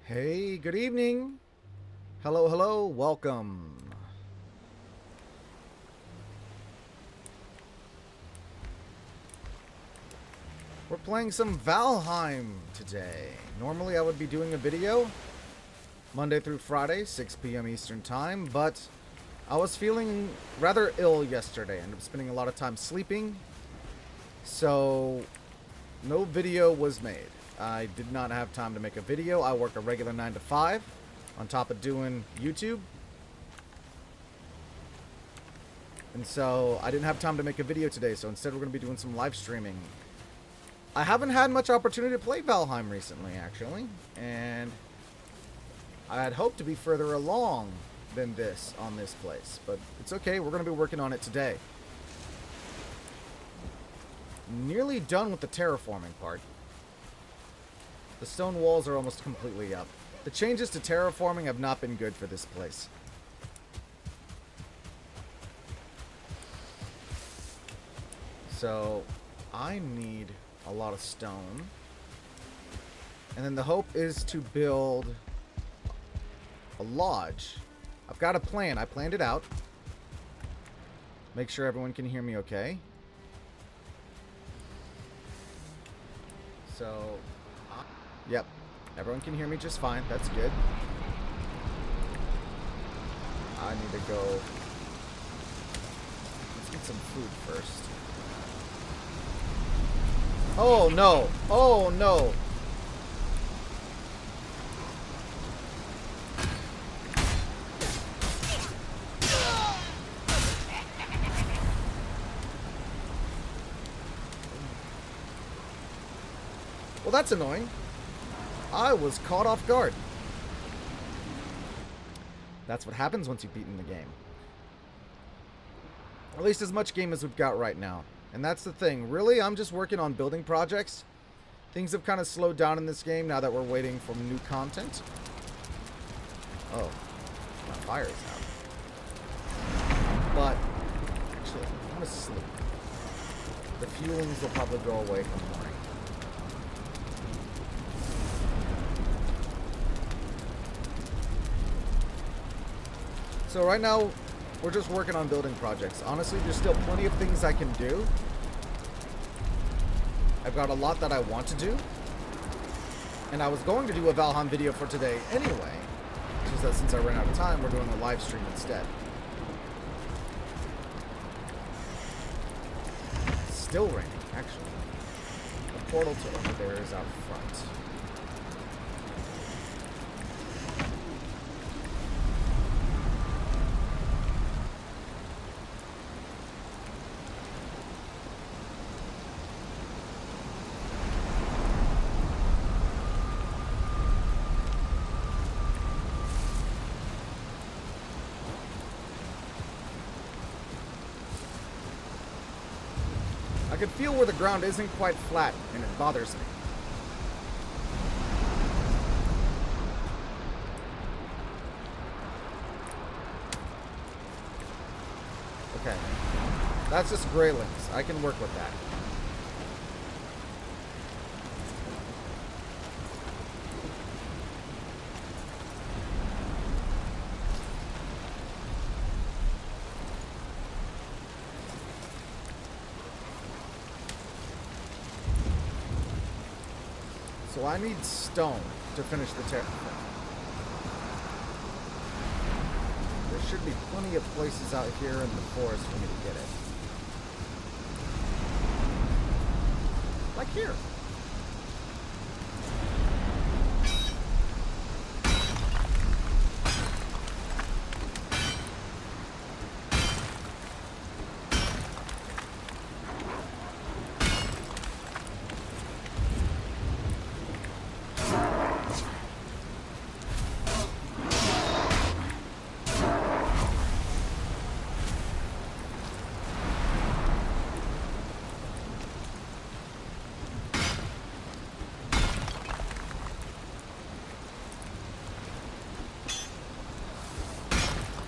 Hey, good evening. Hello, hello, welcome. We're playing some Valheim today. Normally I would be doing a video Monday through Friday, 6 p.m. Eastern Time, but I was feeling rather ill yesterday. I ended up spending a lot of time sleeping, so no video was made. I did not have time to make a video. I work a regular 9 to 5 on top of doing YouTube. And so I didn't have time to make a video today, so instead we're going to be doing some live streaming. I haven't had much opportunity to play Valheim recently, actually, and I had hoped to be further along than this on this place, but it's okay, we're going to be working on it today. Nearly done with the terraforming part. The stone walls are almost completely up. The changes to terraforming have not been good for this place. So, I need a lot of stone. And then the hope is to build a lodge. I've got a plan. I planned it out. Make sure everyone can hear me okay. So, yep. Everyone can hear me just fine. That's good. I need to go. Let's get some food first. Oh no! Oh no! Well, that's annoying. I was caught off guard. That's what happens once you've beaten the game. At least as much game as we've got right now. And that's the thing. Really, I'm just working on building projects. Things have kind of slowed down in this game now that we're waiting for new content. Oh, my fire's out. But, actually, I'm going to sleep. The fuelings will probably go away from the morning. So right now, we're just working on building projects. Honestly, there's still plenty of things I can do. I've got a lot that I want to do. And I was going to do a Valheim video for today anyway. It's just that since I ran out of time, we're doing a live stream instead. It's still raining, actually. The portal to over there is out front. I can feel where the ground isn't quite flat, and it bothers me. Okay. That's just graylings. I can work with that. So I need stone to finish the terraform. There should be plenty of places out here in the forest for me to get it. Like here.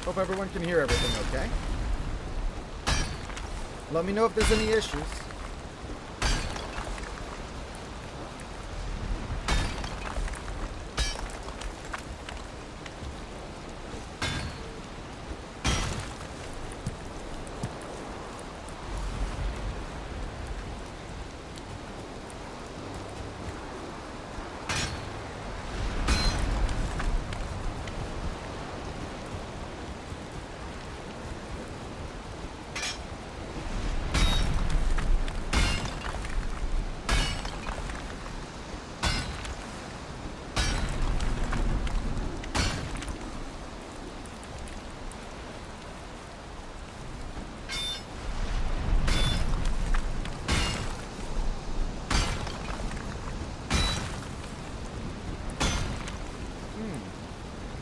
Hope everyone can hear everything okay. Let me know if there's any issues.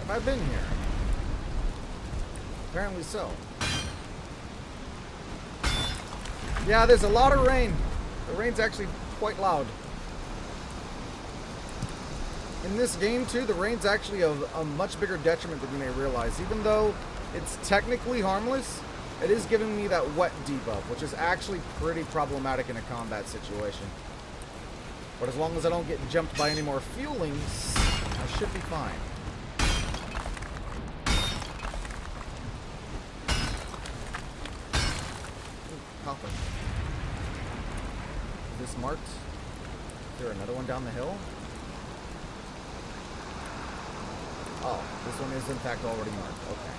Have I been here? Apparently so. Yeah, there's a lot of rain. The rain's actually quite loud. In this game, too, the rain's actually a much bigger detriment than you may realize. Even though it's technically harmless, it is giving me that wet debuff, which is actually pretty problematic in a combat situation. But as long as I don't get jumped by any more fuelings, I should be fine. Ooh, copper. Is this marked? Is there another one down the hill? Oh, this one is in fact already marked. Okay.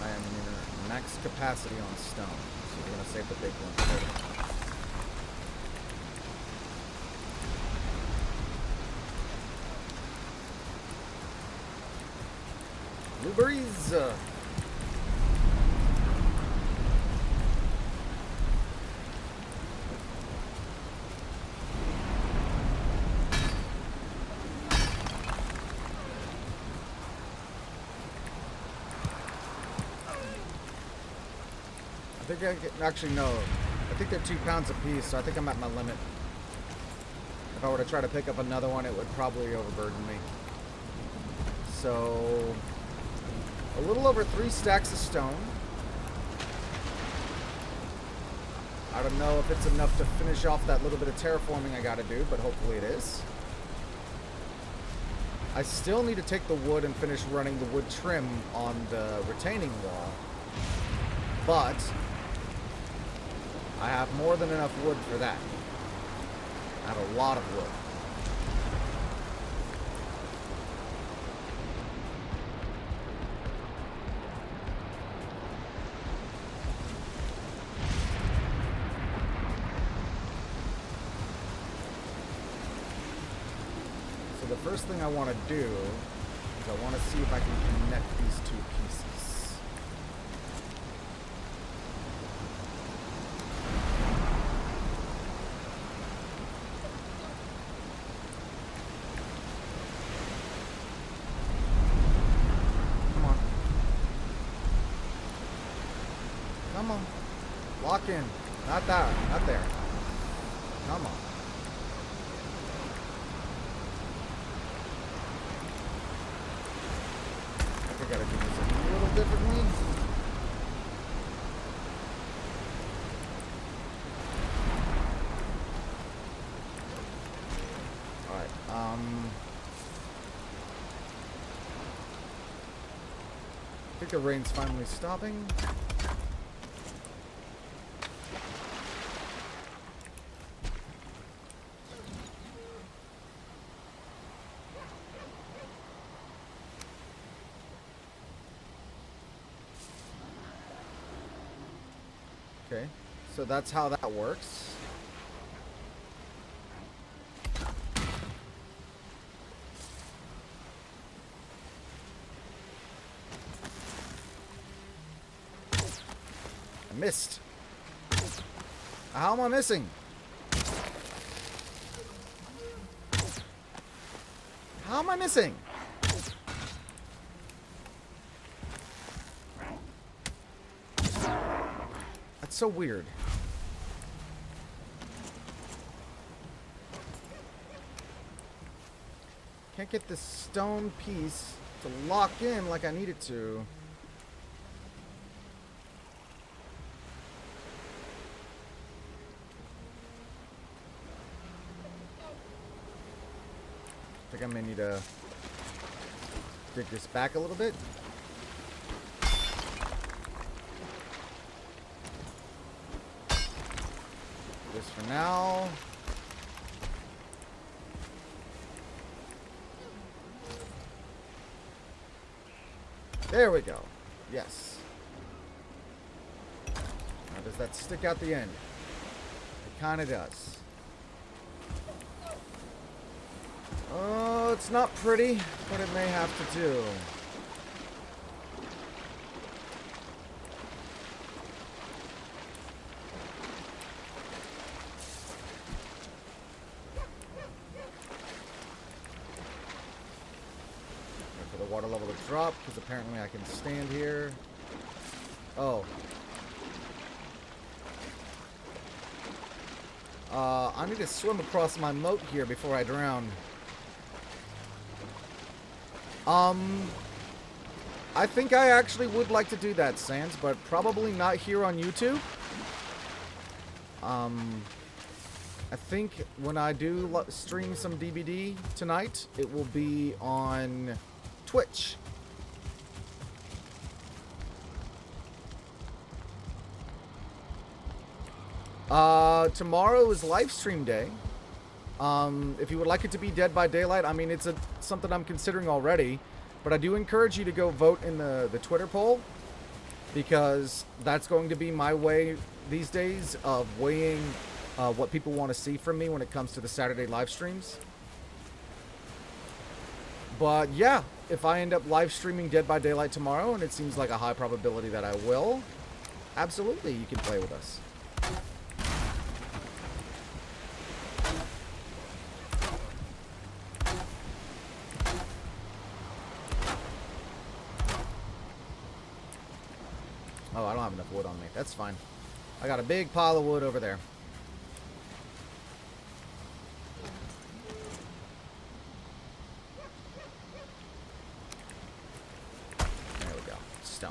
I am near max capacity on stone, so we're gonna save the big ones later. Blueberries. I think I can, actually no. I think they're 2 pounds a piece, so I think I'm at my limit. If I were to try to pick up another one, it would probably overburden me. So, a little over 3 stacks of stone. I don't know if it's enough to finish off that little bit of terraforming I gotta do, but hopefully it is. I still need to take the wood and finish running the wood trim on the retaining wall. But I have more than enough wood for that. I have a lot of wood. So the first thing I want to do is I want to see if I can connect these 2 pieces. Come on. Lock in. Not that. Not there. Come on. I think I gotta do this a little differently. Alright, I think the rain's finally stopping. Okay, so that's how that works. I missed. How am I missing? How am I missing? That's so weird. Can't get this stone piece to lock in like I need it to. I think I may need to dig this back a little bit. This for now. There we go. Yes. Now does that stick out the end? It kind of does. Oh, it's not pretty, but it may have to do. level to drop, because apparently I can stand here. Oh. I need to swim across my moat here before I drown. I think I actually would like to do that, Sans, but probably not here on YouTube. I think when I do stream some DBD tonight, it will be on Twitch. Tomorrow is live stream day. If you would like it to be Dead by Daylight, I mean, it's something I'm considering already, but I do encourage you to go vote in the Twitter poll, because that's going to be my way these days of weighing what people want to see from me when it comes to the Saturday live streams. But yeah, if I end up live streaming Dead by Daylight tomorrow, and it seems like a high probability that I will, absolutely, you can play with us. Oh, I don't have enough wood on me. That's fine. I got a big pile of wood over there. There we go. Stone.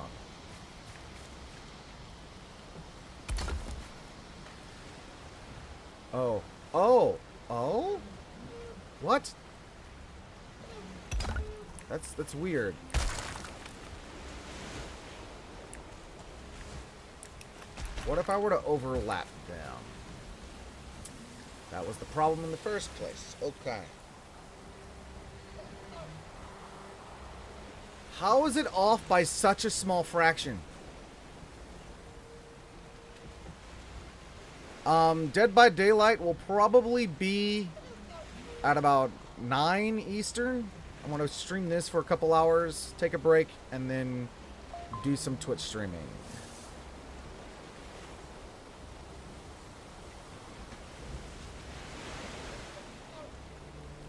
Oh. Oh. Oh? What? That's weird. What if I were to overlap them? That was the problem in the first place. Okay. How is it off by such a small fraction? Dead by Daylight will probably be at about 9 Eastern. I'm going to stream this for a couple hours, take a break, and then do some Twitch streaming.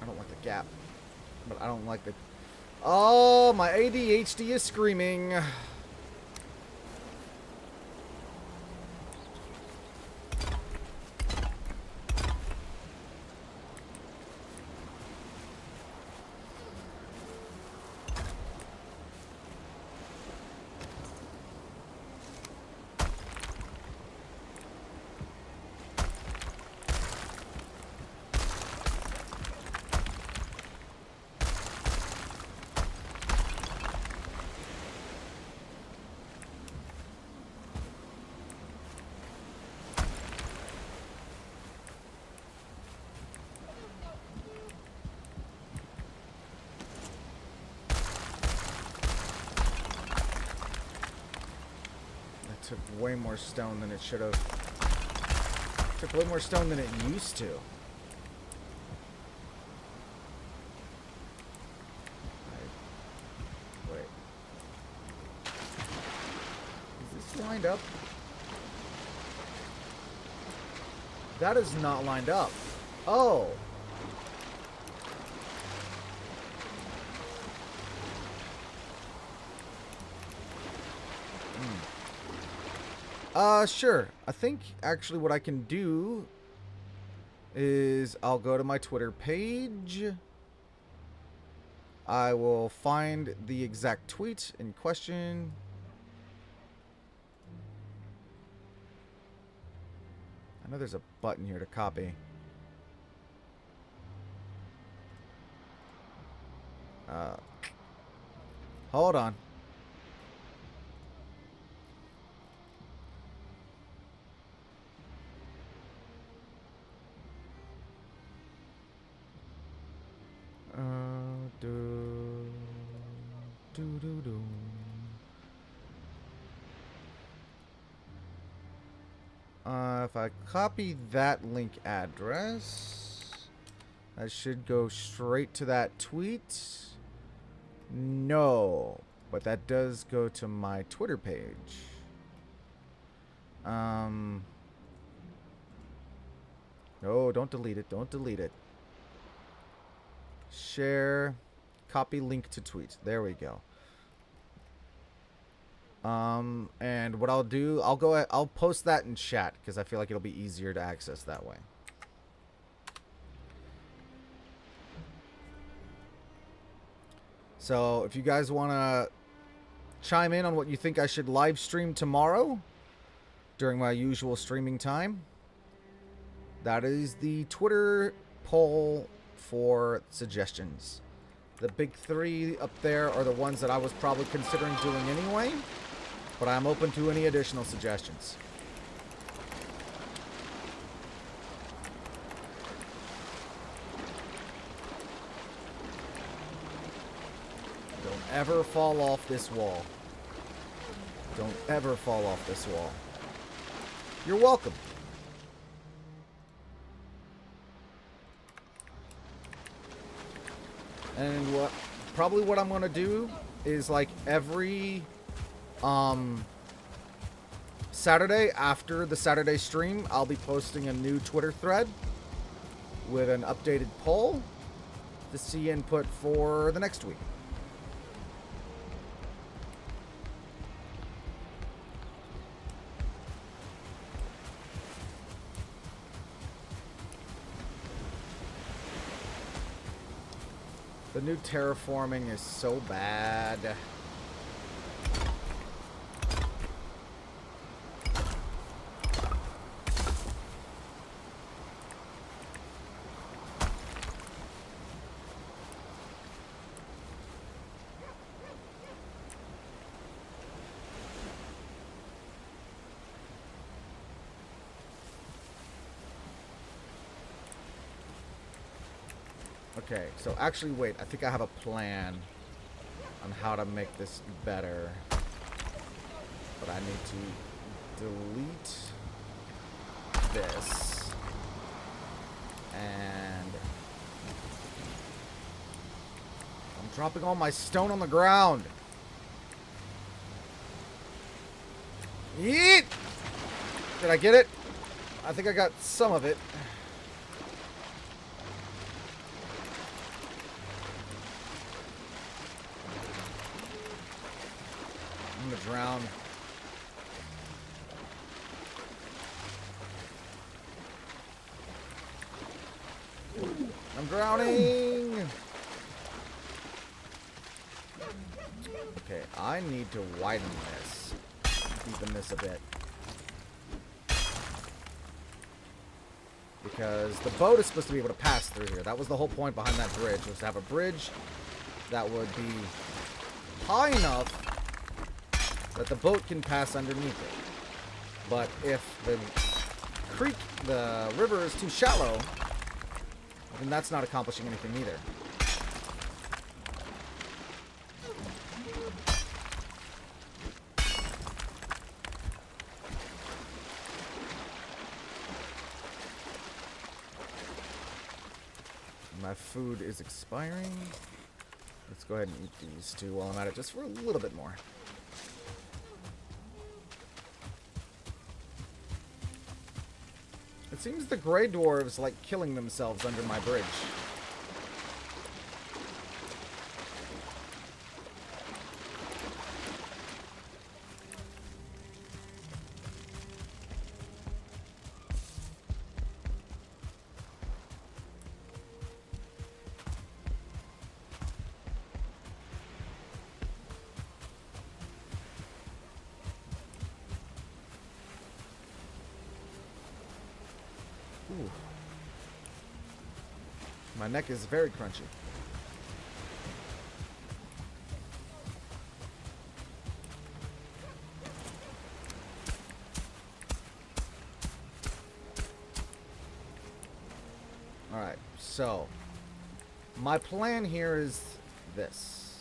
I don't like the gap, but I don't like the... Oh, my ADHD is screaming. Took way more stone than it should have. Took way more stone than it used to. Wait. Is this lined up? That is not lined up. Oh. Sure. I think actually what I can do is I'll go to my Twitter page. I will find the exact tweet in question. I know there's a button here to copy. Hold on. If I copy that link address, I should go straight to that tweet. No, but that does go to my Twitter page. No, don't delete it. Don't delete it. Share, Copy link to tweet. There we go. And what I'll do, I'll post that in chat because I feel like it'll be easier to access that way. So if you guys want to chime in on what you think I should live stream tomorrow during my usual streaming time, that is the Twitter poll for suggestions. The big three up there are the ones that I was probably considering doing anyway, but I'm open to any additional suggestions. Don't ever fall off this wall. Don't ever fall off this wall. You're welcome. And what I'm gonna do is, like, every Saturday after the Saturday stream, I'll be posting a new Twitter thread with an updated poll to see input for the next week. The new terraforming is so bad. Okay, so actually, wait, I think I have a plan on how to make this better. But I need to delete this. And I'm dropping all my stone on the ground. Yeet! Did I get it? I think I got some of it. I'm gonna drown. I'm drowning! Okay, I need to widen this. Deepen this a bit. Because the boat is supposed to be able to pass through here. That was the whole point behind that bridge, was to have a bridge that would be high enough that the boat can pass underneath it. But if the river is too shallow, then that's not accomplishing anything either. My food is expiring. Let's go ahead and eat these two while I'm at it, just for a little bit more. It seems the Grey Dwarves like killing themselves under my bridge. Ooh. My neck is very crunchy. Alright, so my plan here is this.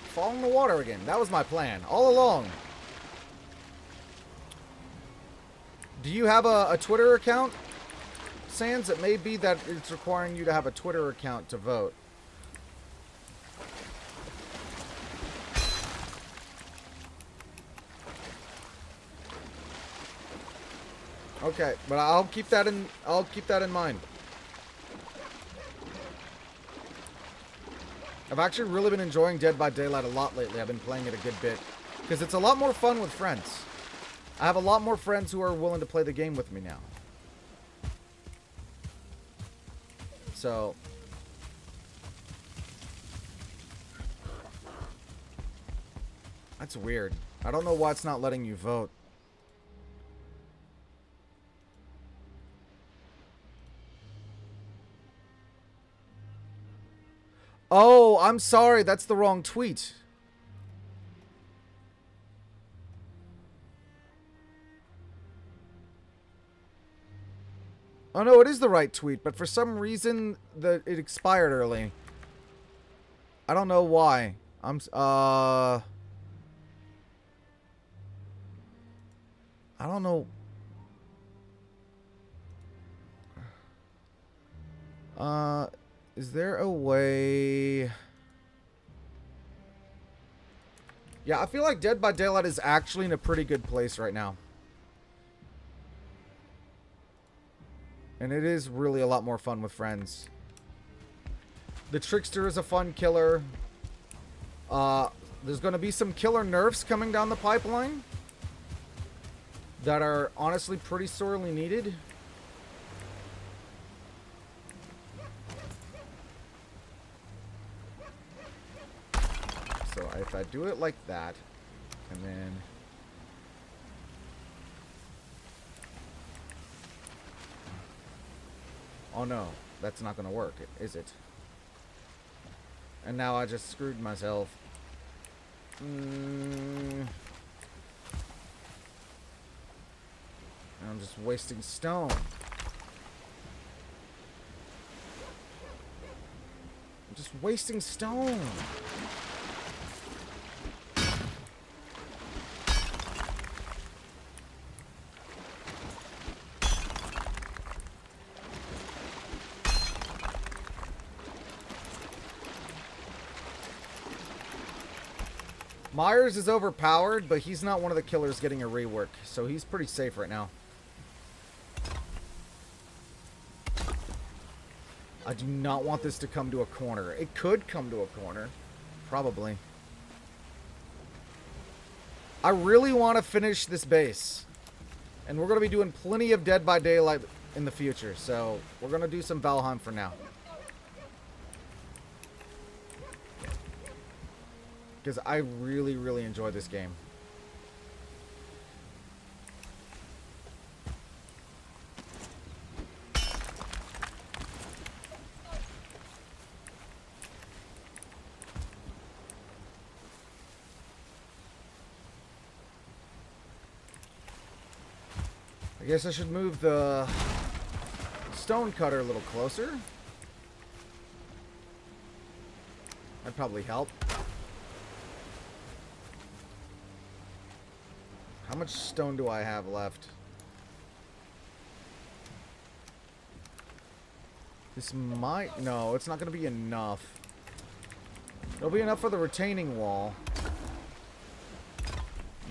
Fall in the water again. That was my plan all along. Do you have a Twitter account, Sans? It may be that it's requiring you to have a Twitter account to vote. Okay, but I'll keep that in mind. I've actually really been enjoying Dead by Daylight a lot lately. I've been playing it a good bit because it's a lot more fun with friends. I have a lot more friends who are willing to play the game with me now. So that's weird. I don't know why it's not letting you vote. Oh, I'm sorry. That's the wrong tweet. Oh, no, it is the right tweet, but for some reason, it expired early. I don't know why. I don't know. Is there a way... Yeah, I feel like Dead by Daylight is actually in a pretty good place right now. And it is really a lot more fun with friends. The Trickster is a fun killer. There's going to be some killer nerfs coming down the pipeline that are honestly pretty sorely needed. So if I do it like that, and then... Oh no, that's not going to work, is it? And now I just screwed myself. And I'm just wasting stone. I'm just wasting stone. Myers is overpowered, but he's not one of the killers getting a rework, so he's pretty safe right now. I do not want this to come to a corner. It could come to a corner. Probably. I really want to finish this base. And we're going to be doing plenty of Dead by Daylight in the future, so we're going to do some Valheim for now. Because I really, really enjoy this game. I guess I should move the stone cutter a little closer. That'd probably help. How much stone do I have left? This might... No, it's not going to be enough. It'll be enough for the retaining wall.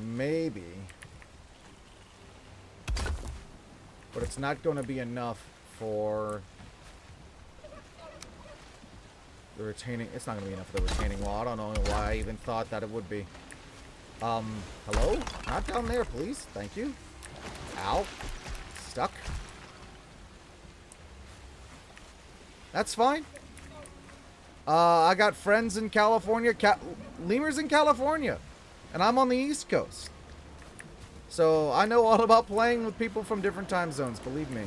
Maybe. But it's not going to be enough for the retaining... It's not going to be enough for the retaining wall. I don't know why I even thought that it would be. Hello? Not down there, please. Thank you. Ow. Stuck. That's fine. I got friends in California. Lemur's in California. And I'm on the East Coast. So I know all about playing with people from different time zones, believe me.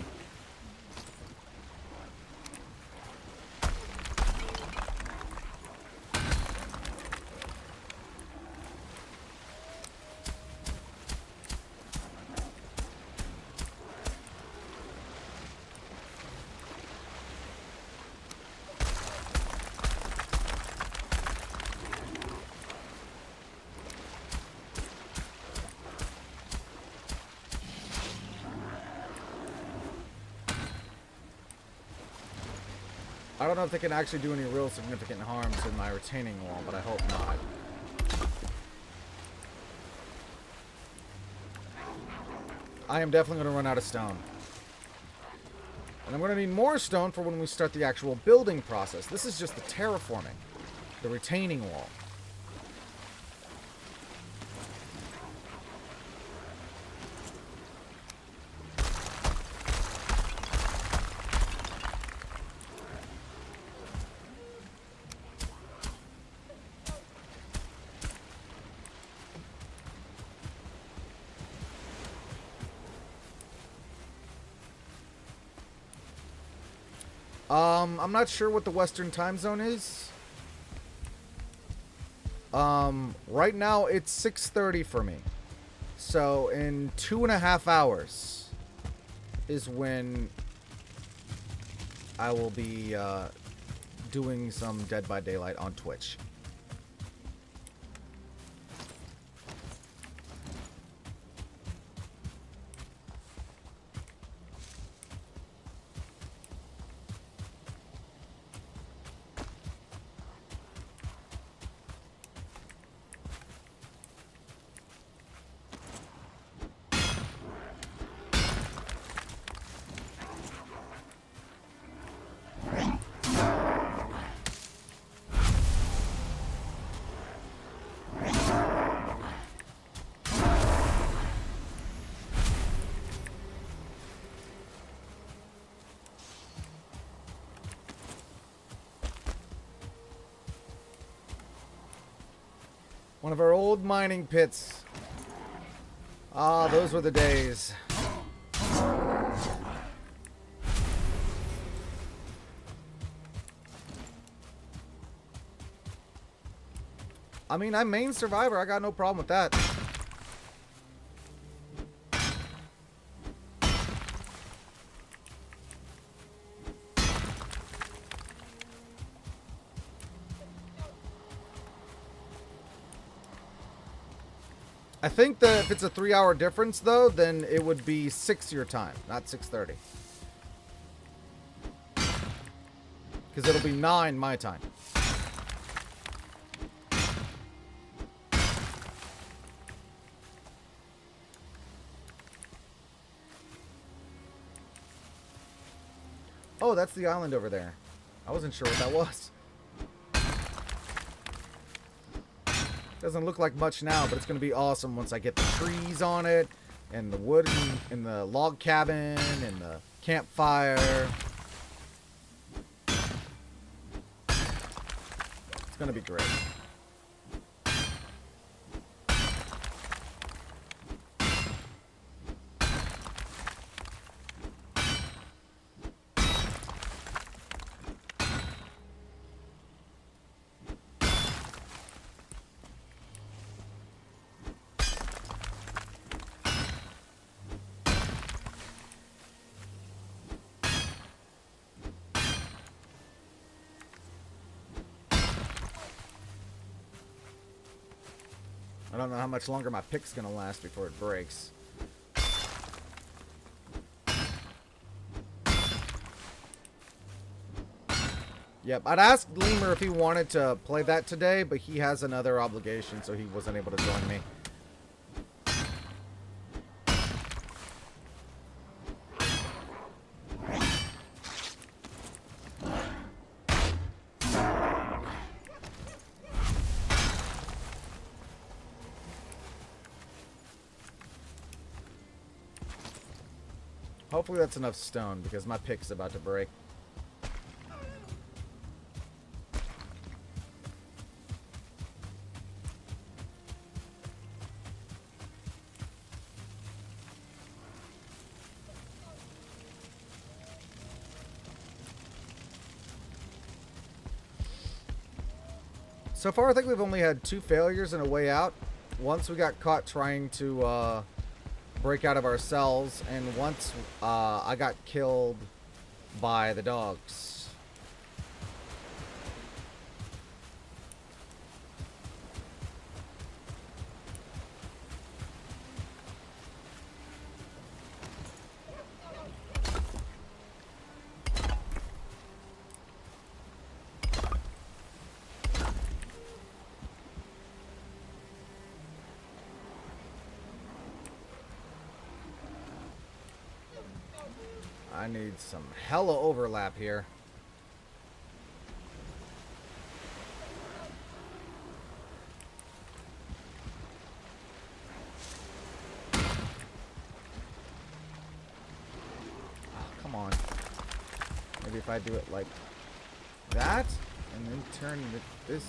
I don't know if they can actually do any real significant harm to my retaining wall, but I hope not. I am definitely going to run out of stone. And I'm going to need more stone for when we start the actual building process. This is just the terraforming. The retaining wall. I'm not sure what the Western time zone is. Right now it's 6:30 for me. So in 2.5 hours is when I will be doing some Dead by Daylight on Twitch. One of our old mining pits. Ah, those were the days. I mean, I'm main survivor. I got no problem with that. I think that if it's a 3-hour difference, though, then it would be 6 your time, not 6:30. Because it'll be 9 my time. Oh, that's the island over there. I wasn't sure what that was. Doesn't look like much now, but it's going to be awesome once I get the trees on it, and the wood, and the log cabin, and the campfire. It's going to be great. I don't know how much longer my pick's gonna last before it breaks. Yep, I'd asked Lemur if he wanted to play that today, but he has another obligation, so he wasn't able to join me. Hopefully that's enough stone, because my pick's about to break. So far, I think we've only had 2 failures and a way out. Once we got caught trying to break out of our cells, and once I got killed by the dogs. I need some hella overlap here. Come on. Maybe if I do it like that, and then turn this.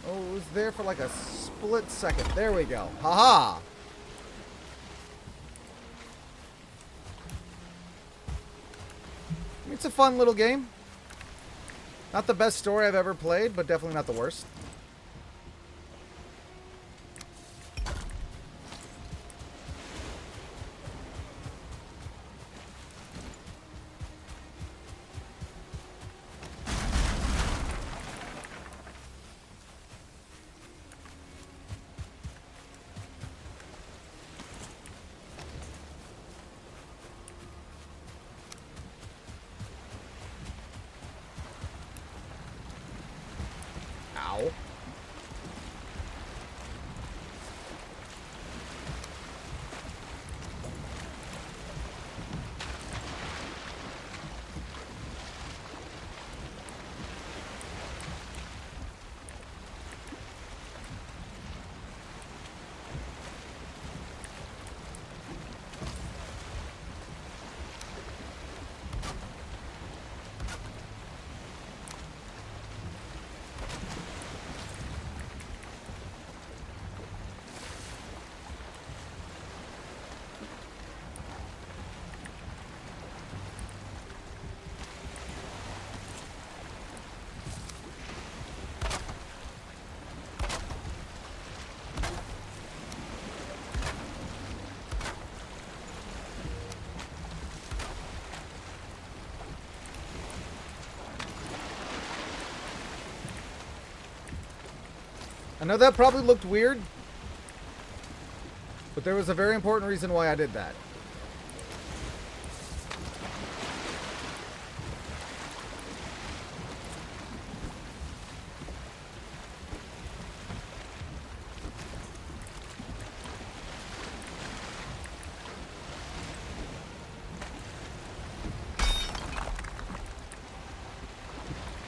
Oh, it was there for like a split second. There we go. Haha! It's a fun little game. Not the best story I've ever played, but definitely not the worst. Ow. I know that probably looked weird, but there was a very important reason why I did that.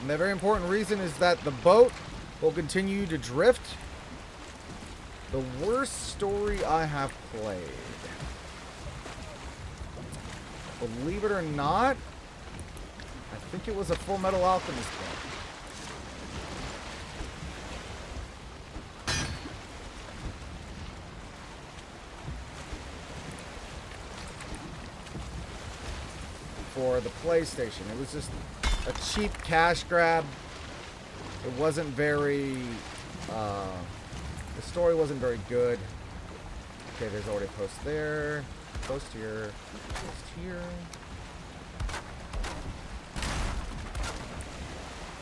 And the very important reason is that the boat will continue to drift. The worst story I have played. Believe it or not, I think it was a Full Metal Alchemist game. For the PlayStation. It was just a cheap cash grab. It wasn't very, the story wasn't very good. Okay, there's already a post there. Post here. Post here.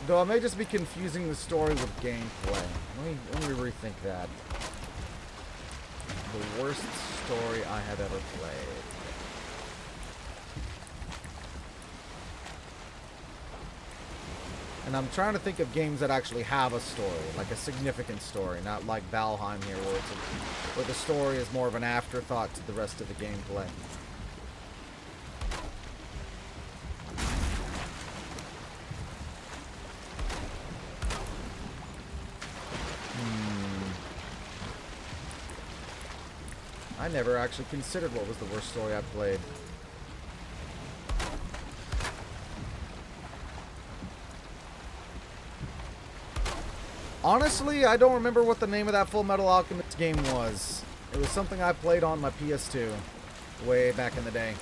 Though I may just be confusing the story with gameplay. Let me rethink that. The worst story I have ever played. And I'm trying to think of games that actually have a story, like a significant story, not like Valheim here, where the story is more of an afterthought to the rest of the gameplay. I never actually considered what was the worst story I played. Honestly, I don't remember what the name of that Full Metal Alchemist game was. It was something I played on my PS2 way back in the day.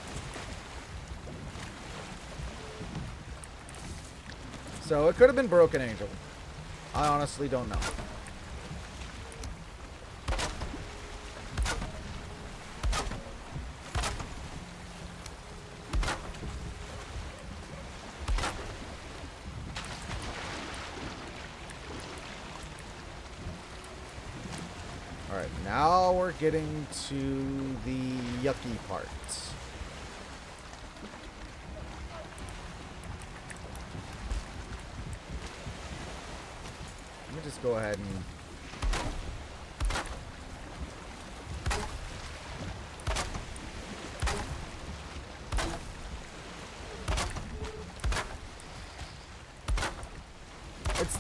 So it could have been Broken Angel. I honestly don't know. Alright, now we're getting to the yucky part. Let me just go ahead and...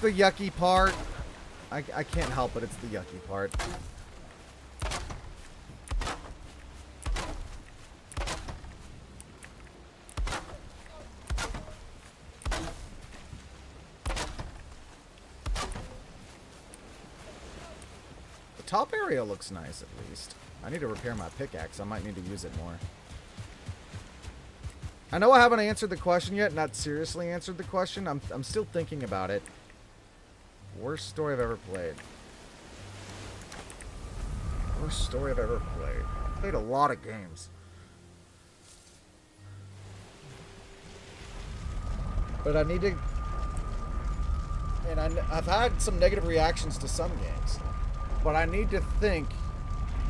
the yucky part. I can't help it. It's the yucky part. The top area looks nice, at least. I need to repair my pickaxe. I might need to use it more. I know I haven't answered the question yet. Not seriously answered the question. I'm still thinking about it. Worst story I've ever played. Worst story I've ever played. I've played a lot of games. But I need to... And I've had some negative reactions to some games. But I need to think,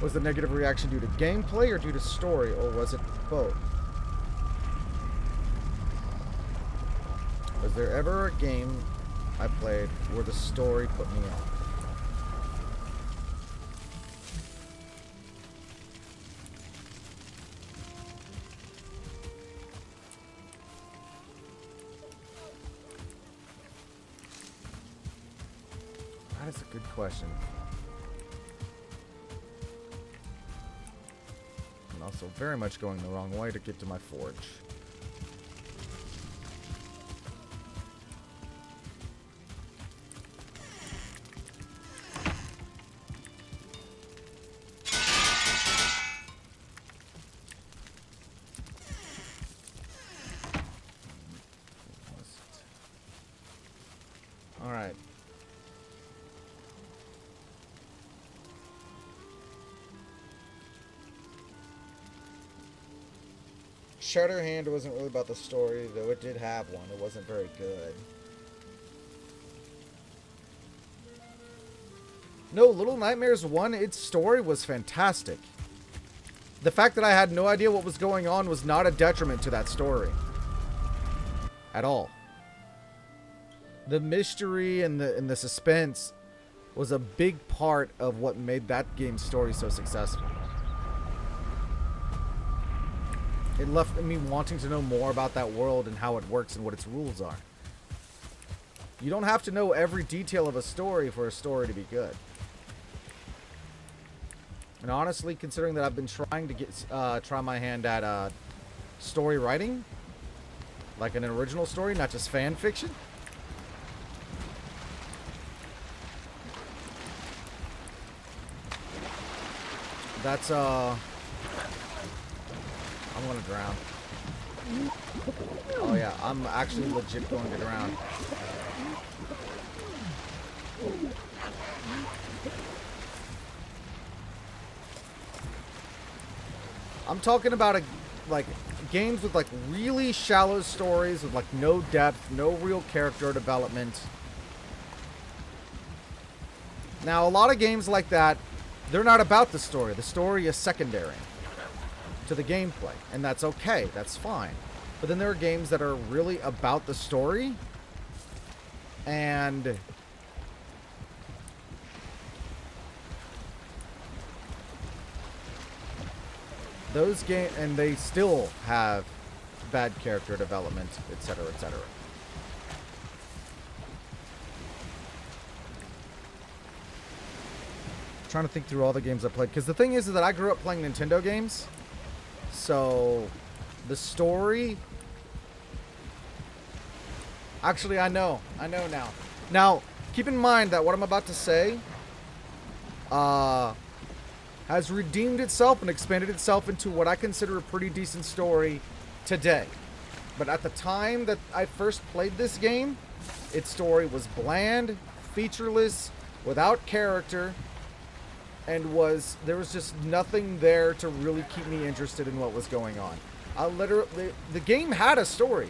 was the negative reaction due to gameplay or due to story? Or was it both? Was there ever a game I played where the story put me off? That is a good question. I'm also very much going the wrong way to get to my forge. Alright. Shutterhand wasn't really about the story, though it did have one. It wasn't very good. No, Little Nightmares 1, its story was fantastic. The fact that I had no idea what was going on was not a detriment to that story. At all. The mystery and the suspense was a big part of what made that game's story so successful. It left me wanting to know more about that world and how it works and what its rules are. You don't have to know every detail of a story for a story to be good. And honestly, considering that I've been trying to try my hand at story writing, like an original story, not just fan fiction. That's I'm gonna drown. Oh yeah, I'm actually legit going to drown. I'm talking about like games with like really shallow stories with like no depth, no real character development. Now, a lot of games like that, they're not about the story. The story is secondary to the gameplay, and that's okay. That's fine. But then there are games that are really about the story, and those games, and they still have bad character development, etc., etc. Trying to think through all the games I played, because the thing is that I grew up playing Nintendo games, so the story, actually I know now. Now keep in mind that what I'm about to say has redeemed itself and expanded itself into what I consider a pretty decent story today. But at the time that I first played this game, its story was bland, featureless, without character, and there was just nothing there to really keep me interested in what was going on. The game had a story,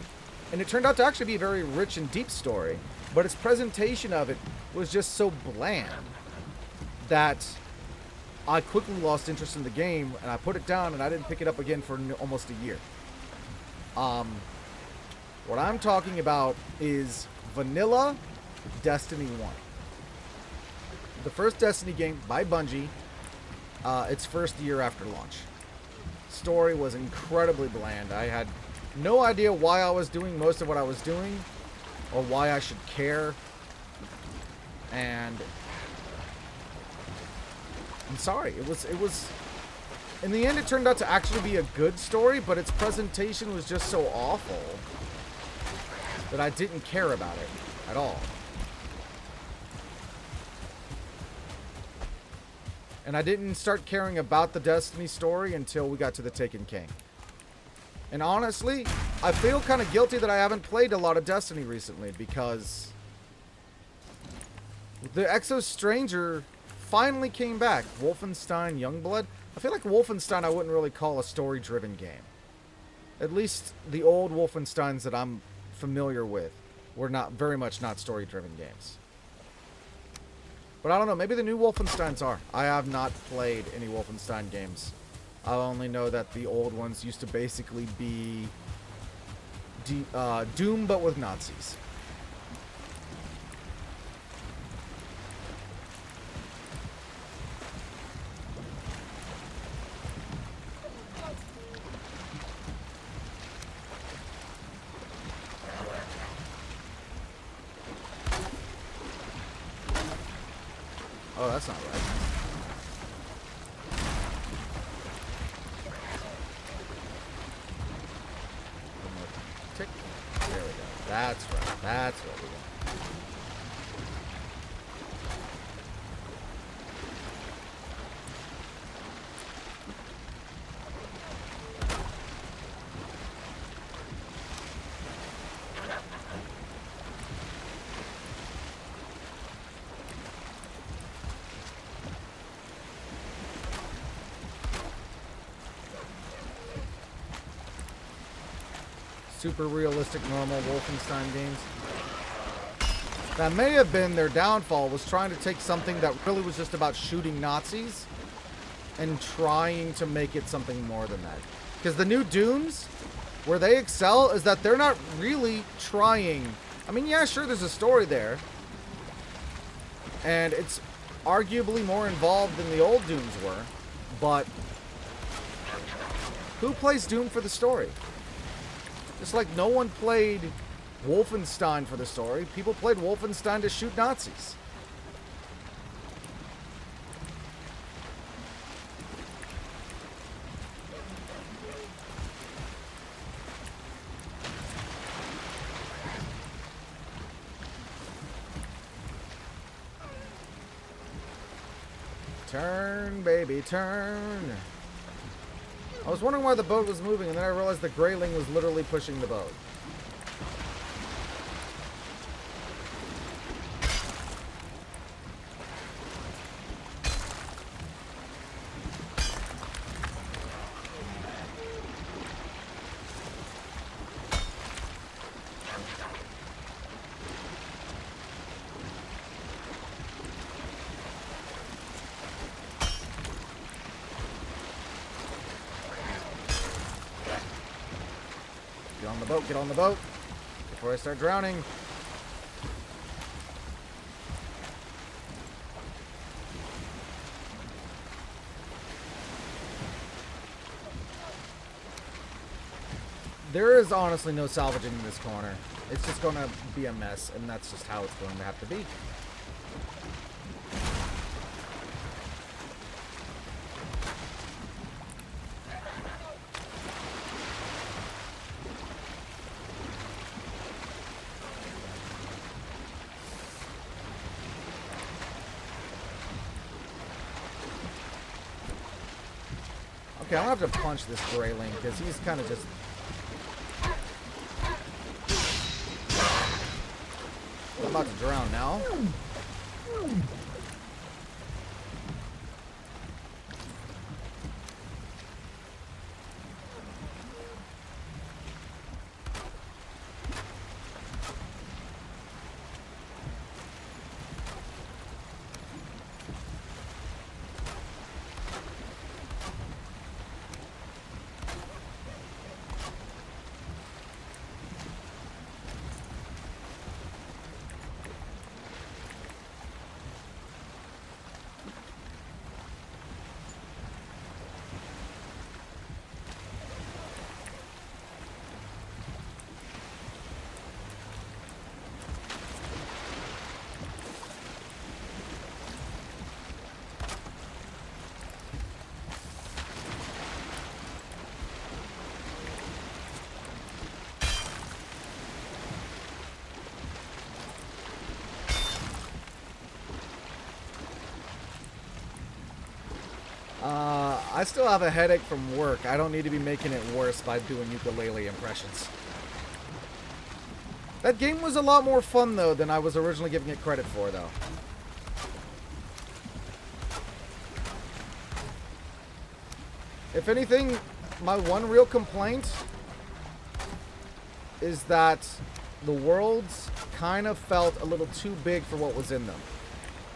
and it turned out to actually be a very rich and deep story, but its presentation of it was just so bland that I quickly lost interest in the game, and I put it down, and I didn't pick it up again for almost a year. What I'm talking about is vanilla Destiny 1. The first Destiny game by Bungie, its first year after launch. Story was incredibly bland. I had no idea why I was doing most of what I was doing, or why I should care. And I'm sorry, it was in the end it turned out to actually be a good story, but its presentation was just so awful that I didn't care about it at all. And I didn't start caring about the Destiny story until we got to the Taken King. And honestly, I feel kind of guilty that I haven't played a lot of Destiny recently, because the Exo Stranger finally came back. Wolfenstein Youngblood. I feel like Wolfenstein I wouldn't really call a story-driven game. At least the old Wolfensteins that I'm familiar with were not very much not story-driven games. But I don't know, maybe the new Wolfensteins are. I have not played any Wolfenstein games. I only know that the old ones used to basically be Doom, but with Nazis. Oh, that's not right. Tick. There we go. That's right. That's what we want. Super realistic, normal Wolfenstein games. That may have been their downfall, was trying to take something that really was just about shooting Nazis and trying to make it something more than that. Because the new Dooms, where they excel, is that they're not really trying. I mean, yeah, sure, there's a story there. And it's arguably more involved than the old Dooms were. But who plays Doom for the story? Just like no one played Wolfenstein for the story. People played Wolfenstein to shoot Nazis. Turn, baby, turn. I was wondering why the boat was moving, and then I realized the grayling was literally pushing the boat. Get on the boat before I start drowning. There is honestly no salvaging in this corner. It's just going to be a mess, and that's just how it's going to have to be. Okay, I'm gonna have to punch this grayling because he's kind of just. I'm about to drown now. I still have a headache from work. I don't need to be making it worse by doing ukulele impressions. That game was a lot more fun, though, than I was originally giving it credit for, though. If anything, my one real complaint is that the worlds kind of felt a little too big for what was in them.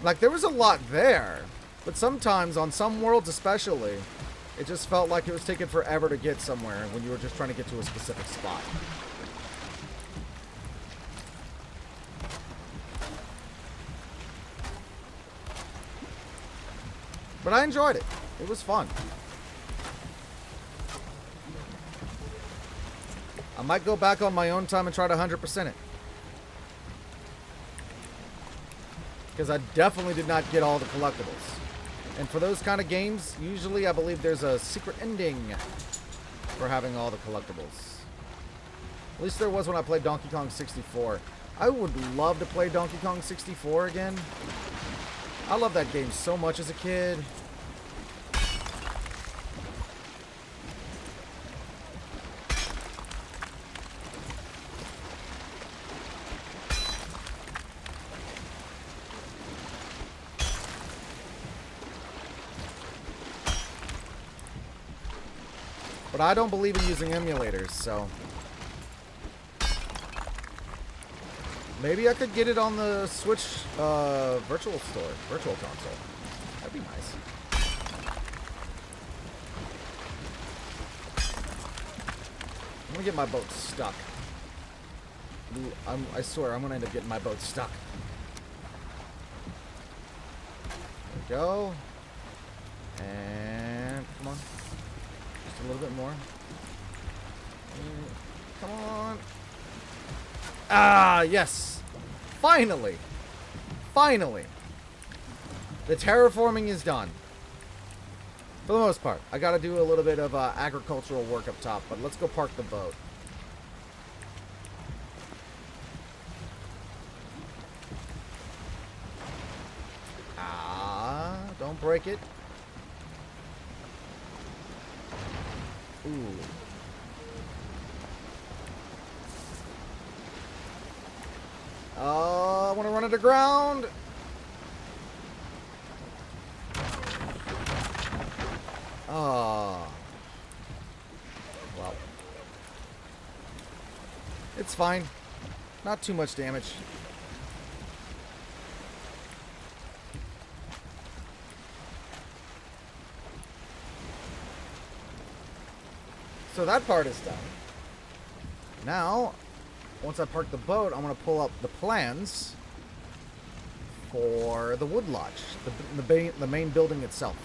Like, there was a lot there, but sometimes, on some worlds especially, it just felt like it was taking forever to get somewhere when you were just trying to get to a specific spot. But I enjoyed it. It was fun. I might go back on my own time and try to 100% it. Because I definitely did not get all the collectibles. And for those kind of games, usually I believe there's a secret ending for having all the collectibles. At least there was when I played Donkey Kong 64. I would love to play Donkey Kong 64 again. I love that game so much as a kid. But I don't believe in using emulators, so maybe I could get it on the Switch virtual console. That'd be nice. I'm gonna get my boat stuck. I swear, I'm gonna end up getting my boat stuck. There we go. And come on. A little bit more. Come on. Ah, yes. Finally. Finally. The terraforming is done. For the most part. I got to do a little bit of agricultural work up top, but let's go park the boat. Ah, don't break it. Ooh. I want to run it aground. Oh. Well. It's fine. Not too much damage. So that part is done. Now, once I park the boat, I'm going to pull up the plans for the wood lodge, the main building itself.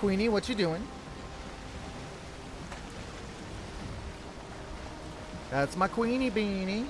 Queenie, what you doing? That's my Queenie beanie.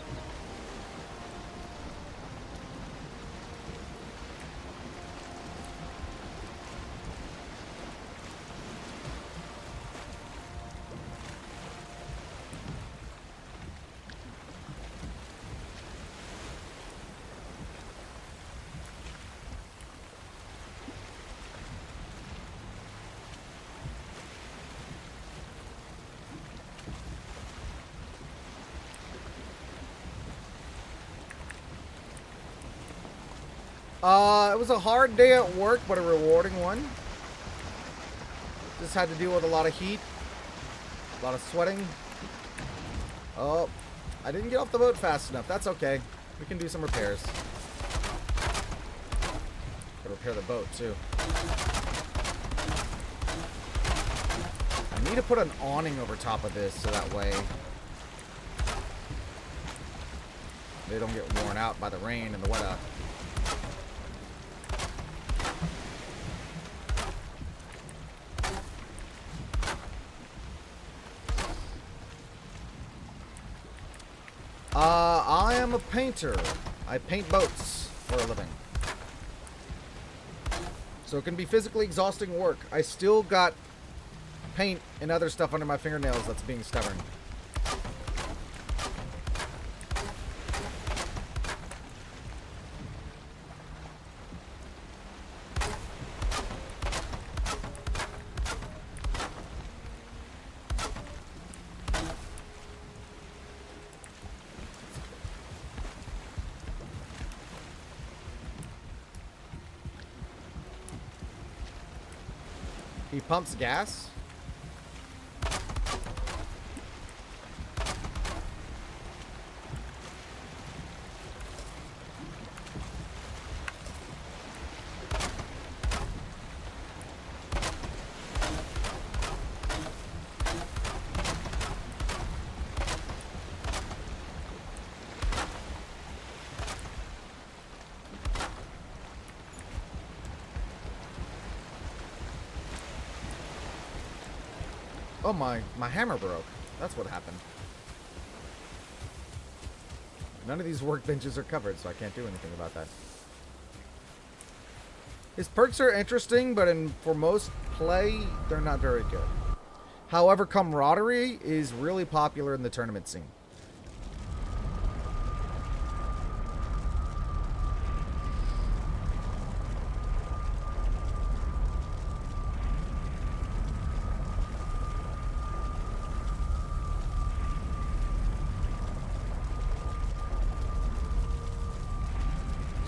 It was a hard day at work, but a rewarding one. Just had to deal with a lot of heat, a lot of sweating. Oh, I didn't get off the boat fast enough. That's okay. We can do some repairs. Gotta repair the boat, too. I need to put an awning over top of this so that way they don't get worn out by the rain and the weather. I am a painter. I paint boats for a living. So it can be physically exhausting work. I still got paint and other stuff under my fingernails that's being stubborn. He pumps gas. Oh my hammer broke. That's what happened. None of these workbenches are covered, so I can't do anything about that. His perks are interesting, but for most play, they're not very good. However, camaraderie is really popular in the tournament scene.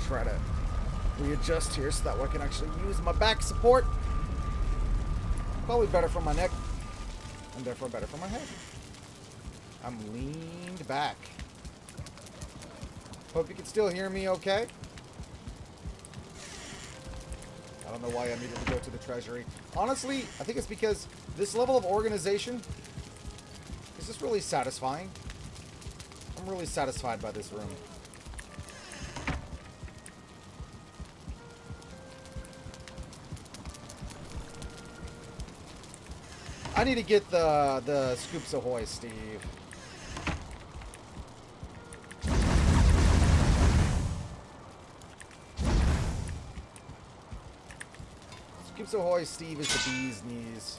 Try to readjust here so that way I can actually use my back support. Probably better for my neck, and therefore better for my head. I'm leaned back. Hope you can still hear me okay. I don't know why I needed to go to the treasury. Honestly, I think it's because this level of organization is just really satisfying. I'm really satisfied by this room. I need to get the Scoops Ahoy, Steve. Scoops Ahoy, Steve is the bee's knees.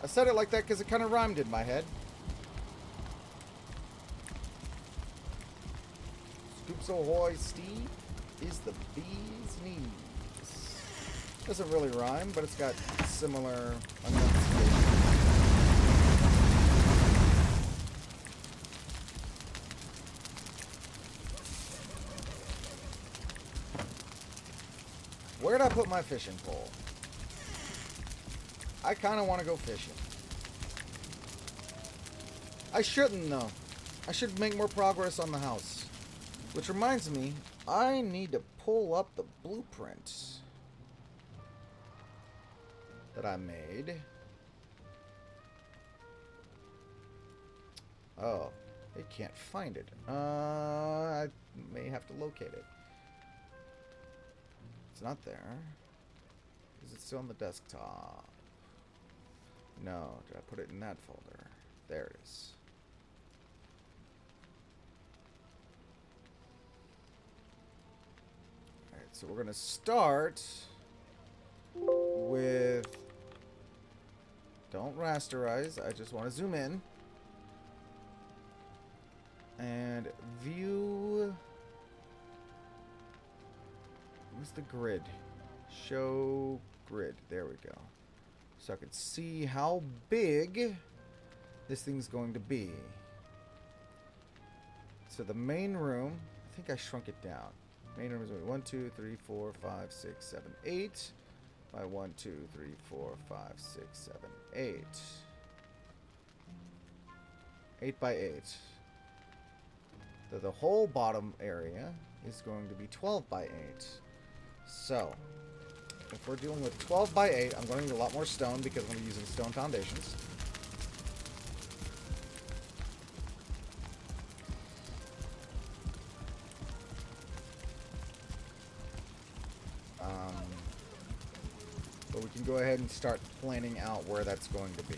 I said it like that because it kind of rhymed in my head. Scoops Ahoy, Steve is the bee's knees. Doesn't really rhyme, but it's got similar enunciation. Where'd I put my fishing pole? I kind of want to go fishing. I shouldn't, though. I should make more progress on the house. Which reminds me, I need to pull up the blueprint that I made. Oh, it can't find it. I may have to locate it. It's not there. Is it still on the desktop? No, did I put it in that folder? There it is. Alright, so we're going to start with... Don't rasterize, I just want to zoom in. And view... Where's the grid? Show grid. There we go. So I can see how big this thing's going to be. So the main room, I think I shrunk it down. Main room is 1, 2, 3, 4, 5, 6, 7, 8 by 1, 2, 3, 4, 5, 6, 7, 8. 8 by 8. So the whole bottom area is going to be 12 by 8. So if we're dealing with 12 by 8, I'm going to need a lot more stone because I'm going to be using stone foundations. go ahead and start planning out where that's going to be.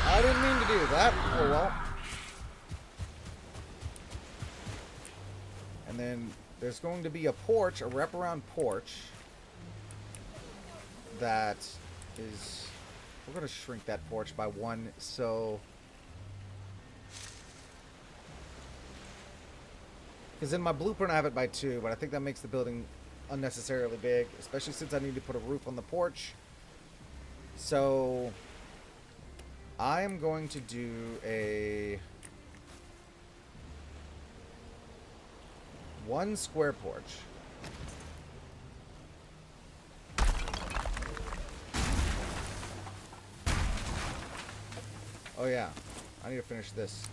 I didn't mean to do that. Oh well. And then there's going to be a porch, a wraparound porch. That is... We're going to shrink that porch by 1, so... Because in my blueprint I have it by 2, but I think that makes the building unnecessarily big. Especially since I need to put a roof on the porch. So... I'm going to do a 1 square porch. Oh yeah, I need to finish this.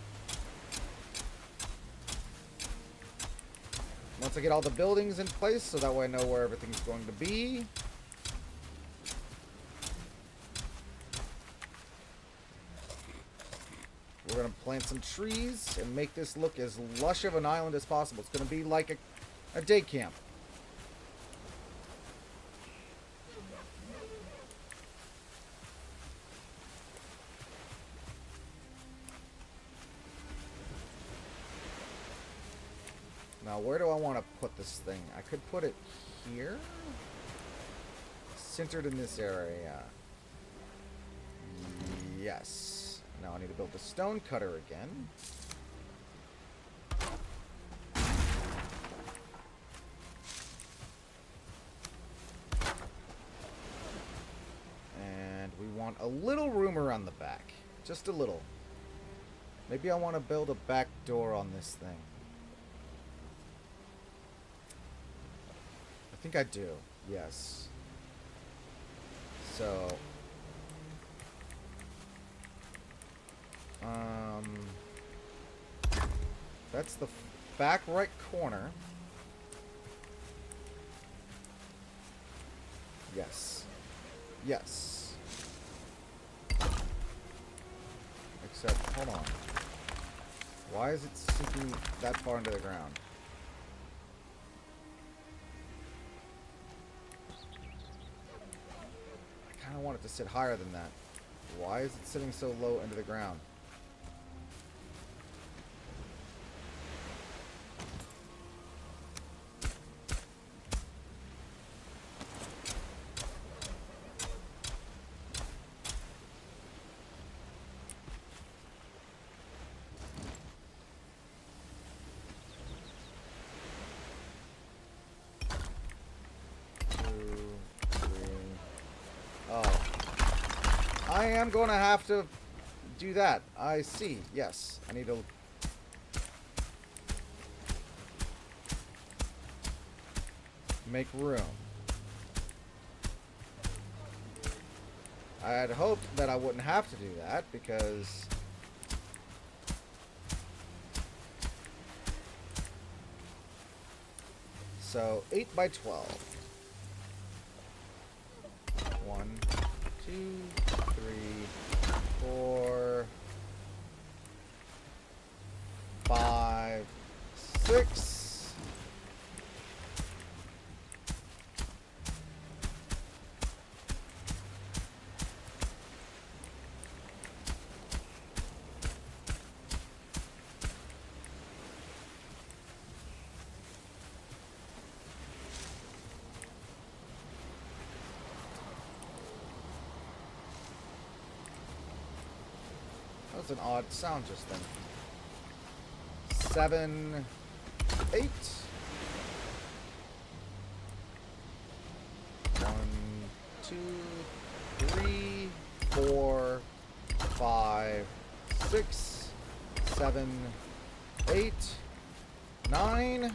Once I get all the buildings in place, so that way I know where everything's going to be. We're going to plant some trees and make this look as lush of an island as possible. It's going to be like a day camp. Now, where do I want to put this thing? I could put it here. Centered in this area. Yes. Now I need to build the stone cutter again. And we want a little room around the back. Just a little. Maybe I want to build a back door on this thing. I think I do. Yes. So... that's the back right corner. Yes. Yes. Except, hold on. Why is it sinking that far into the ground? I kind of want it to sit higher than that. Why is it sitting so low into the ground? I am going to have to do that. I see. Yes. I need to... make room. I had hoped that I wouldn't have to do that because... So, 8 by 12. 1, 2, 3, 4, 5, 6. That was an odd sound just then. 7, 8. 1, 2, 3, 4, 5, 6, 7, 8, 9. Yep,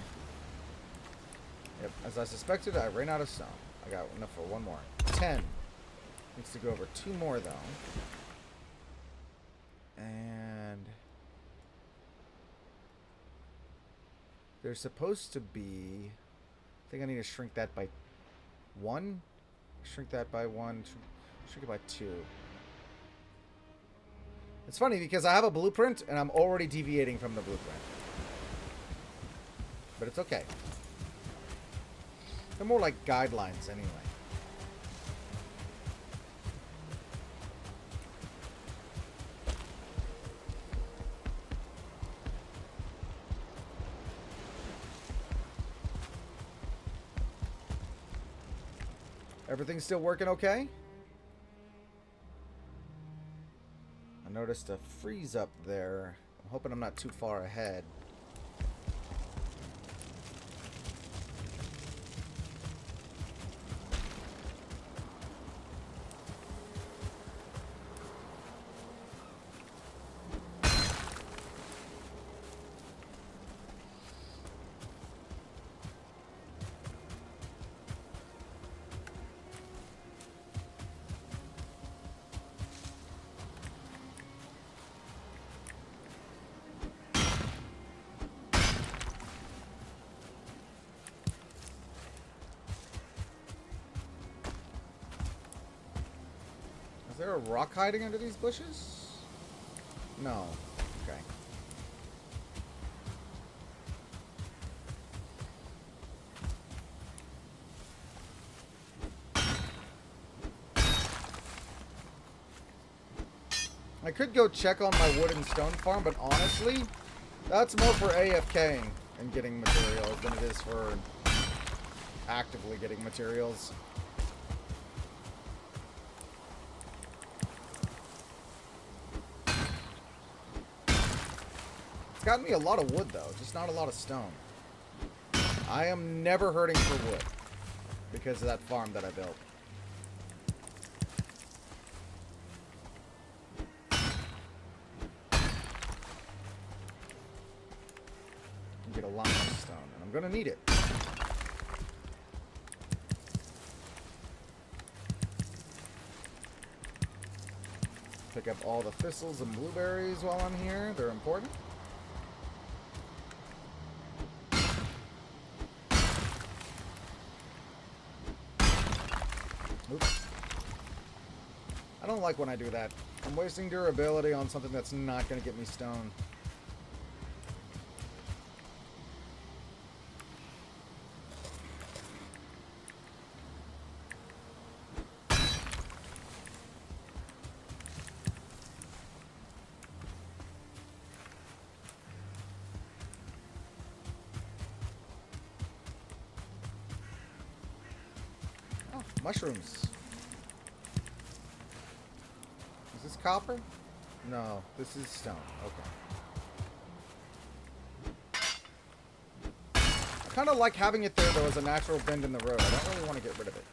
as I suspected, I ran out of stone. I got enough for one more. 10. Needs to go over 2 more though. And There's supposed to be... I think I need to shrink that by 1. Shrink that by 1. Shrink it by 2. It's funny because I have a blueprint and I'm already deviating from the blueprint. But it's okay. They're more like guidelines anyway. Everything's still working okay? I noticed a freeze up there. I'm hoping I'm not too far ahead. Is there a rock hiding under these bushes? No. Okay. I could go check on my wood and stone farm, but honestly, that's more for AFKing and getting materials than it is for actively getting materials. It's gotten me a lot of wood, though, just not a lot of stone. I am never hurting for wood because of that farm that I built. Get a limestone, and I'm gonna need it. Pick up all the thistles and blueberries while I'm here. They're important. Oops. I don't like when I do that. I'm wasting durability on something that's not going to get me stone. Oh, mushrooms. Is this copper? No, this is stone. Okay. I kind of like having it there, though, as a natural bend in the road. I don't really want to get rid of it.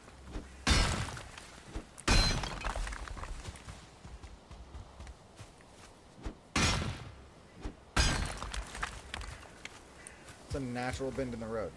It's a natural bend in the road.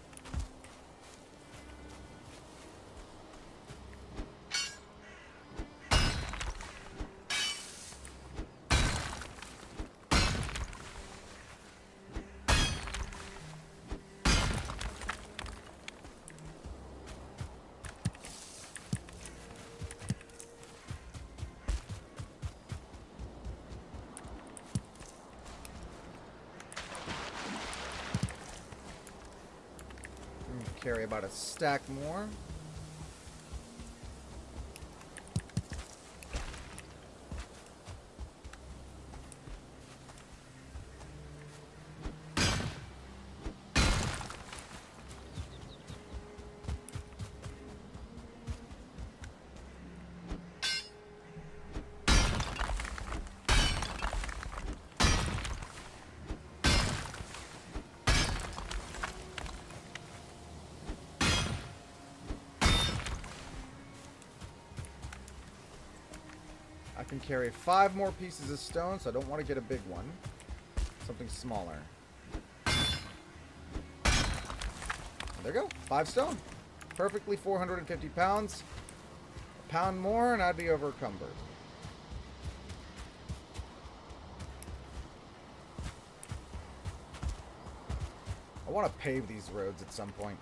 Carry about a stack more. I can carry 5 more pieces of stone, so I don't want to get a big one. Something smaller. There you go. 5 stone. Perfectly 450 pounds. A pound more and I'd be overcumbered. I want to pave these roads at some point.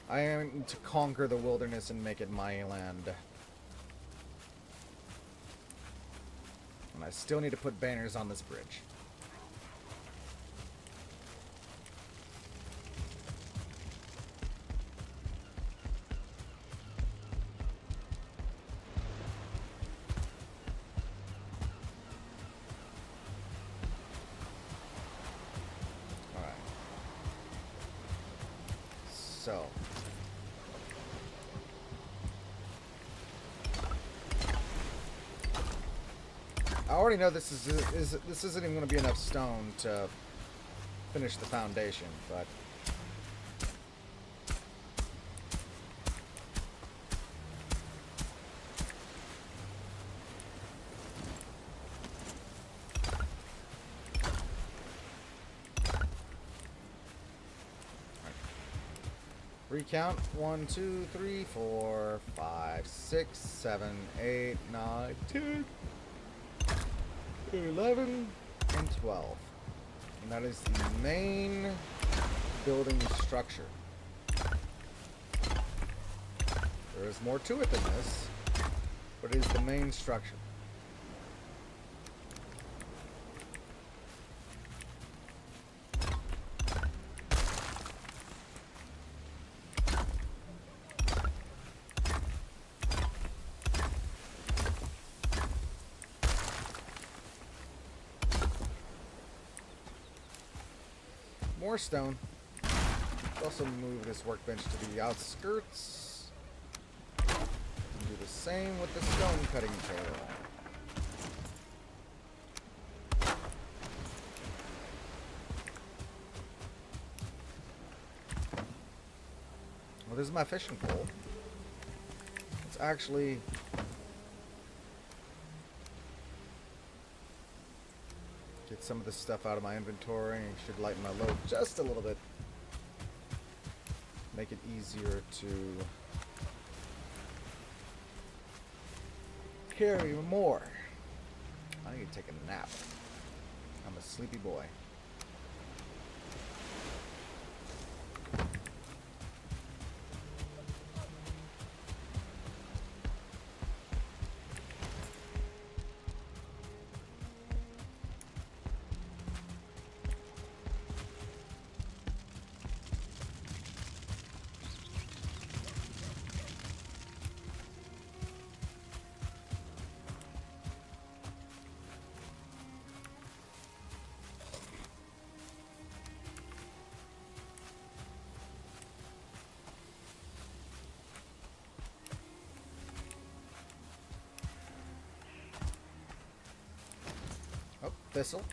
I aim to conquer the wilderness and make it my land. And I still need to put banners on this bridge. Alright. So. I already know this isn't even going to be enough stone to finish the foundation, but recount 1, 2, 3, 4, 5, 6, 7, 8, 9, 10, 11, and 12. And that is the main building structure. There is more to it than this, but it is the main structure. More stone. Let's also move this workbench to the outskirts. And do the same with the stone cutting table. Well, this is my fishing pole. Let's actually get some of this stuff out of my inventory. It should lighten my load just a little bit. Make it easier to carry more. I need to take a nap. I'm a sleepy boy. Oh, thistle.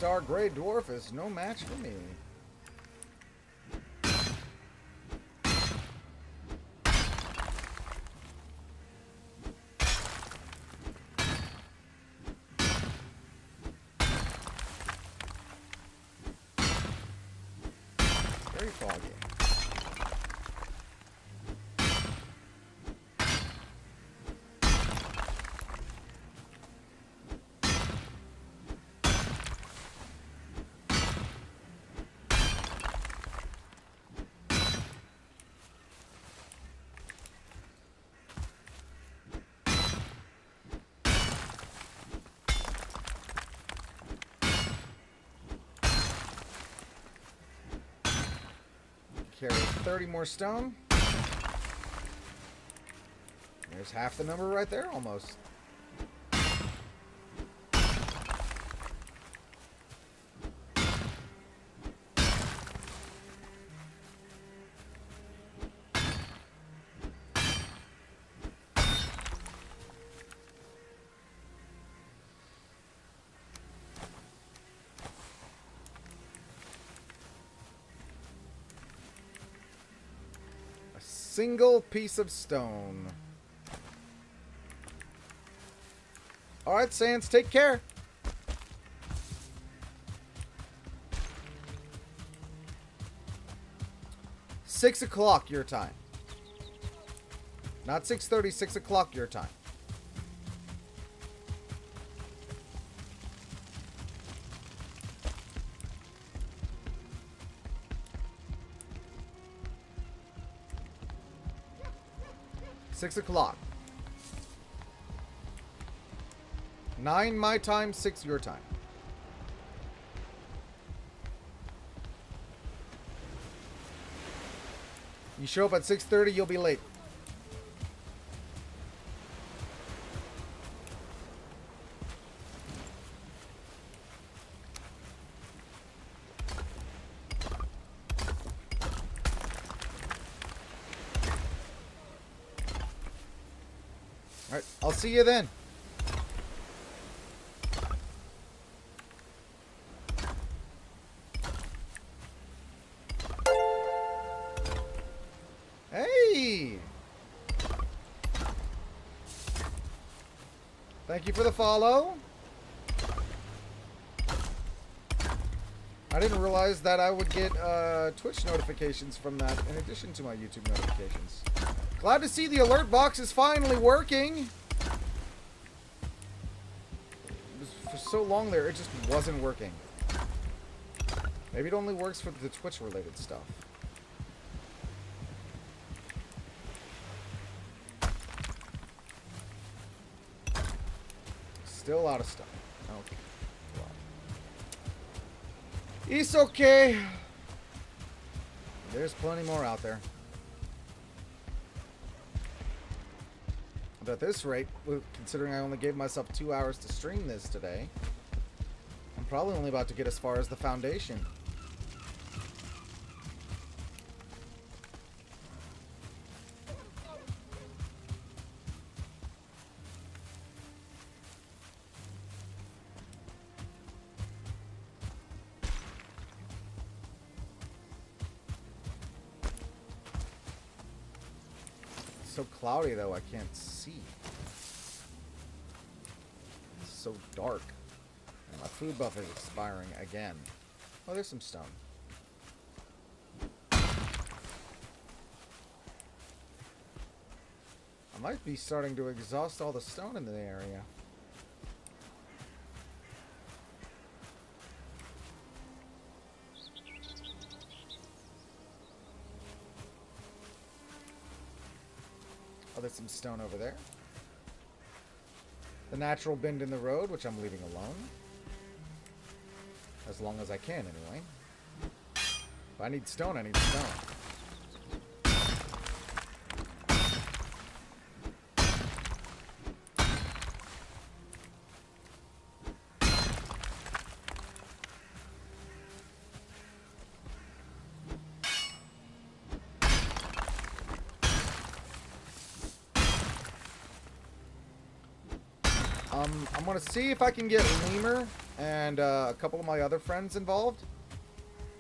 Star Gray Dwarf is no match for me. Very foggy. care of 30 more stone. There's half the number right there, almost. Single piece of stone. Alright, Sans, take care. Six o'clock your time. Not 6:30, 6 o'clock your time. Six o'clock. 9 my time, 6 your time. You show up at 6:30, you'll be late. Alright, I'll see you then. Hey! Thank you for the follow. I didn't realize that I would get Twitch notifications from that in addition to my YouTube notifications. Glad to see the alert box is finally working. For so long there, it just wasn't working. Maybe it only works for the Twitch related stuff. Still out of stuff. Okay. Well. It's okay. There's plenty more out there. But at this rate, considering I only gave myself 2 hours to stream this today, I'm probably only about to get as far as the foundation. It's so cloudy though, I can't see. It's so dark. And my food buff is expiring again. Oh, there's some stone. I might be starting to exhaust all the stone in the area. Oh, there's some stone over there. The natural bend in the road, which I'm leaving alone. As long as I can, anyway. If I need stone, I need stone. I'm going to see if I can get Lemur and a couple of my other friends involved.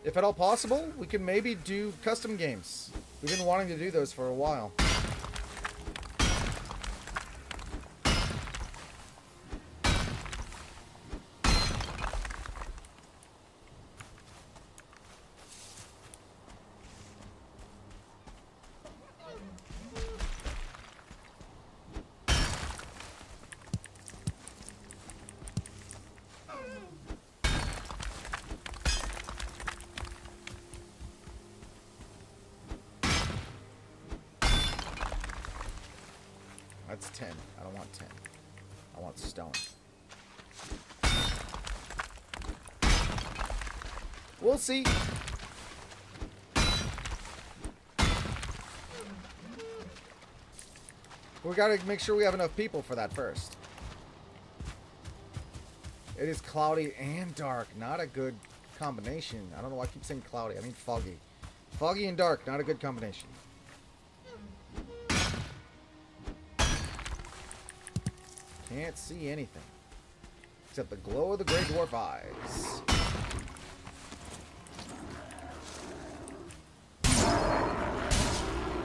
If at all possible, we can maybe do custom games. We've been wanting to do those for a while. That's 10. I don't want 10. I want stone. We'll see. We gotta make sure we have enough people for that first. It is cloudy and dark. Not a good combination. I don't know why I keep saying cloudy. I mean foggy. Foggy and dark. Not a good combination. Can't see anything. Except the glow of the Grey Dwarf eyes.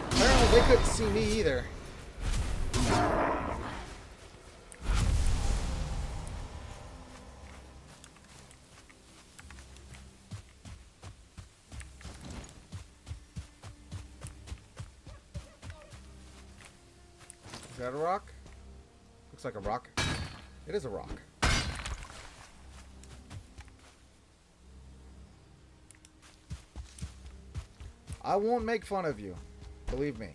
Apparently they couldn't see me either. Is that a rock? Looks like a rock. It is a rock. I won't make fun of you. Believe me.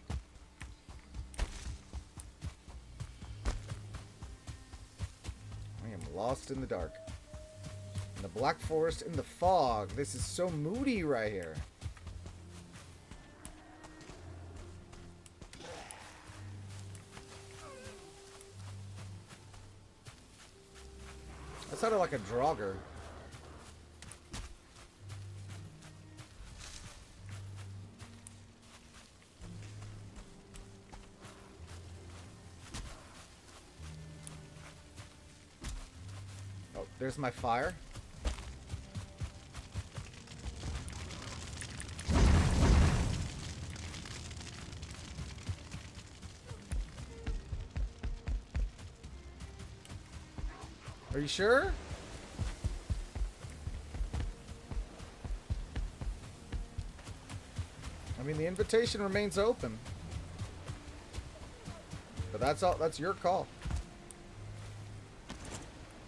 I am lost in the dark. In the Black Forest, in the fog. This is so moody right here. That sounded like a Draugr. Oh, there's my fire. Are you sure? I mean, the invitation remains open. But that's all, that's your call.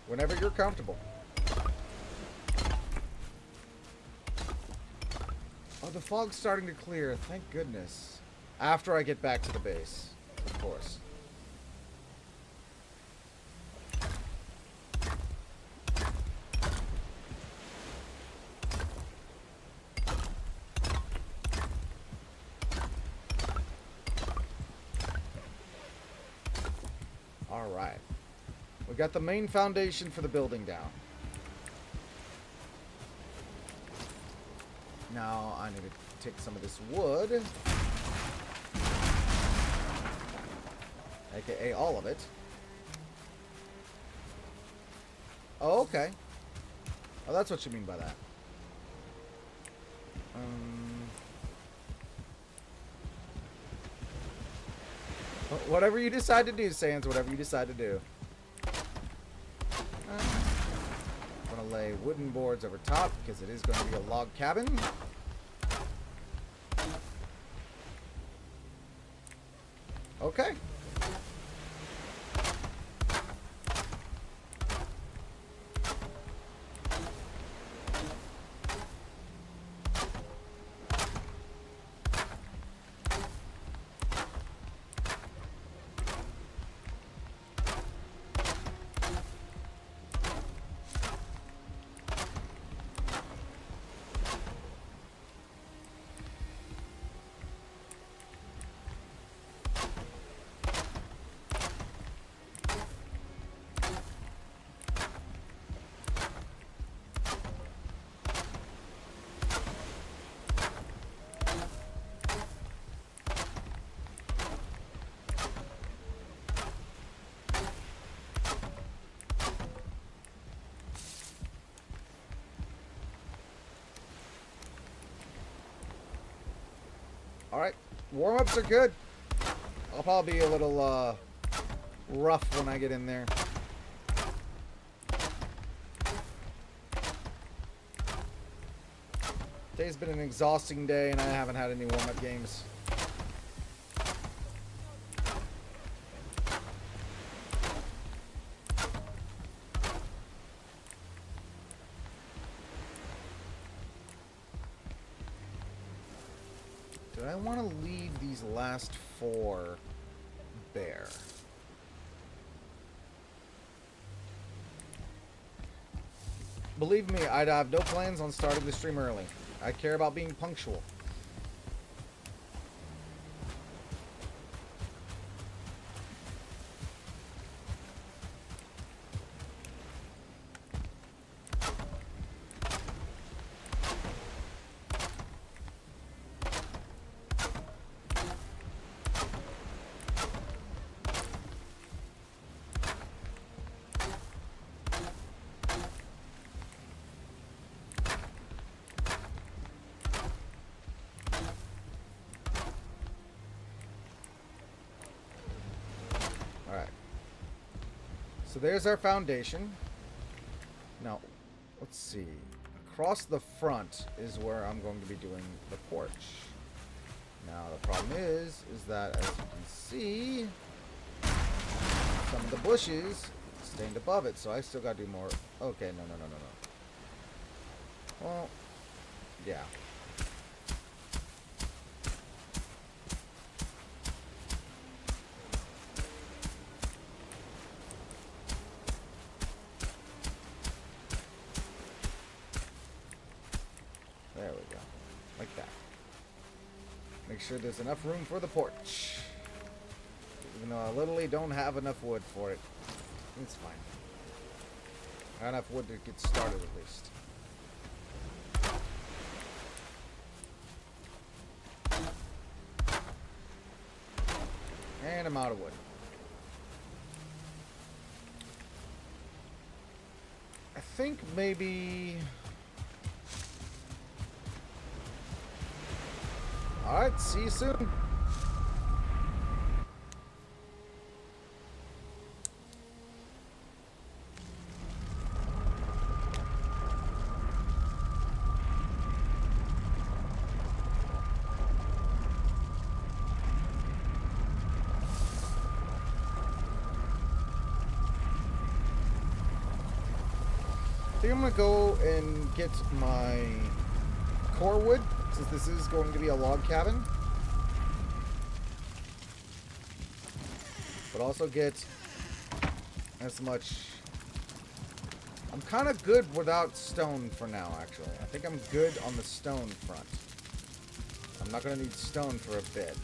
Whenever you're comfortable. Oh, the fog's starting to clear. Thank goodness. After I get back to the base, of course. Alright. We got the main foundation for the building down. Now I need to take some of this wood. AKA all of it. Oh, okay. Oh, that's what you mean by that. Whatever you decide to do, Sans, whatever you decide to do. I'm gonna lay wooden boards over top because it is going to be a log cabin. Okay. Alright, warm-ups are good. I'll probably be a little rough when I get in there. Today's been an exhausting day and I haven't had any warm-up games. Do I want to leave these last 4 bare? Believe me, I have no plans on starting the stream early. I care about being punctual. So there's our foundation. Now, let's see. Across the front is where I'm going to be doing the porch. Now, the problem is that, as you can see, some of the bushes stained above it, so I still gotta do more. Okay, no. Well, yeah. There we go. Like that. Make sure there's enough room for the porch. Even though I literally don't have enough wood for it. It's fine. I got enough wood to get started at least. And I'm out of wood. I think maybe... Alright, see you soon. I think I'm gonna go and get my core wood, since this is going to be a log cabin. But also get as much... I'm kind of good without stone for now, actually. I think I'm good on the stone front. I'm not gonna need stone for a bit.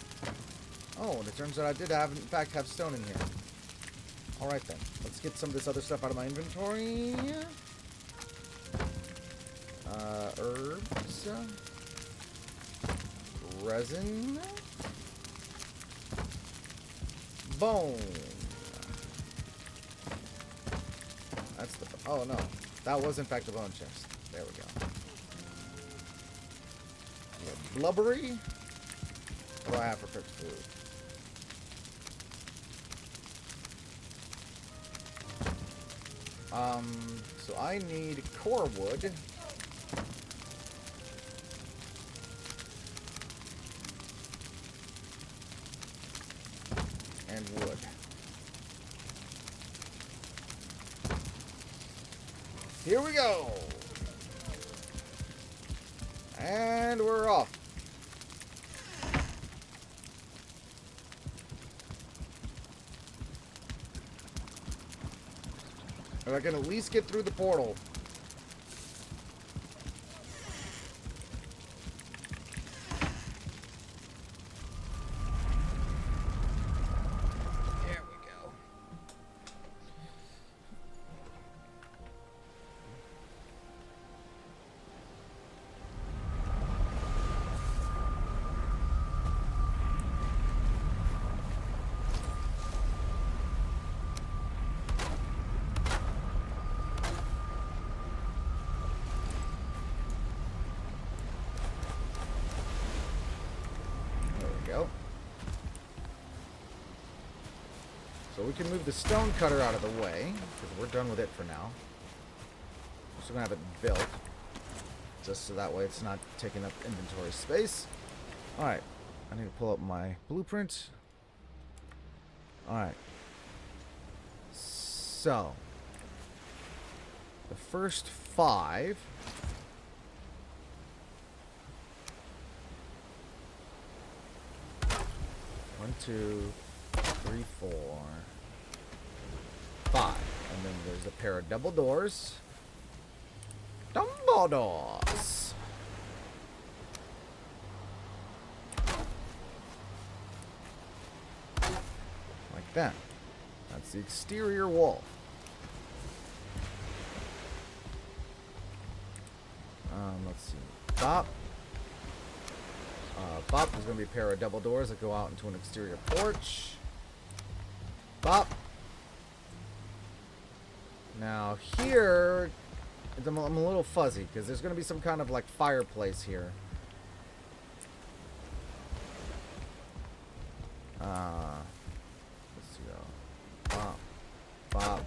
Oh, and it turns out I did have, in fact, have stone in here. Alright then, let's get some of this other stuff out of my inventory. Herbs, resin, bone. That's the... Oh no, that was in fact a bone chest. There we go. Blubbery. What do I have for cooked food? So I need core wood. And wood. Here we go! And we're off. If I can at least get through the portal. There we go. So we can move the stone cutter out of the way, because we're done with it for now. We're still going to have it built, just so that way it's not taking up inventory space. Alright, I need to pull up my blueprint. Alright. So, the first 5... One, 2, 3, 4, 5. And then there's a pair of double doors. Double doors. Like that. That's the exterior wall. Let's see. Bop. Bop. There's going to be a pair of double doors that go out into an exterior porch. Bop. Now here, I'm a little fuzzy because there's going to be some kind of like fireplace here. Let's go. Bop. Bop.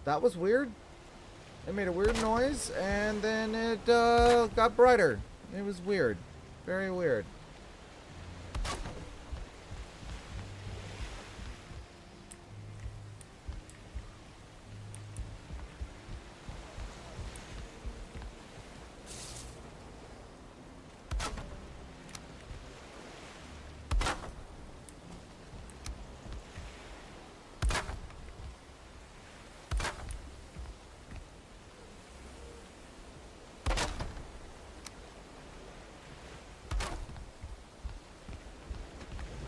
That was weird. It made a weird noise, and then it got brighter. It was weird. Very weird.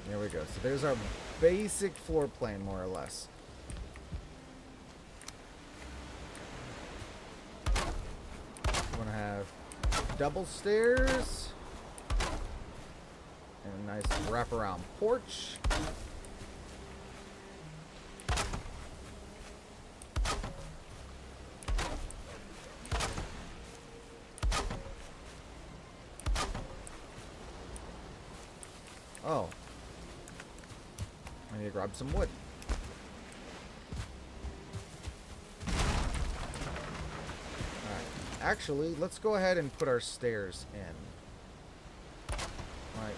There we go. So there's our basic floor plan, more or less. We're going to have double stairs and a nice wraparound porch. Oh. I need to grab some wood. Alright. Actually, let's go ahead and put our stairs in. Right.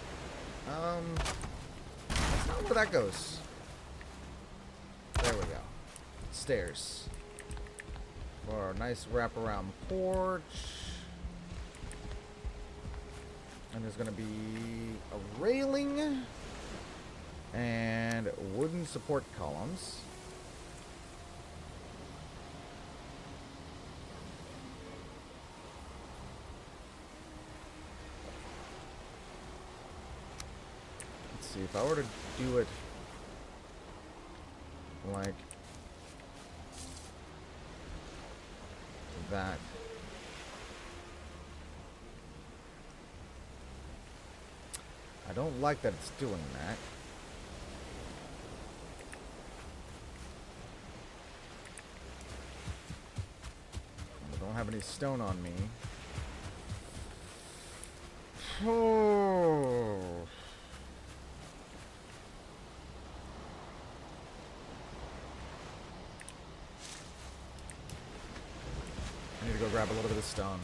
That's not where that goes. There we go. Stairs. For our nice wraparound porch. And there's going to be a railing. And wooden support columns. Let's see, if I were to do it like that. I don't like that it's doing that. I don't have any stone on me. Oh. I need to go grab a little bit of stone.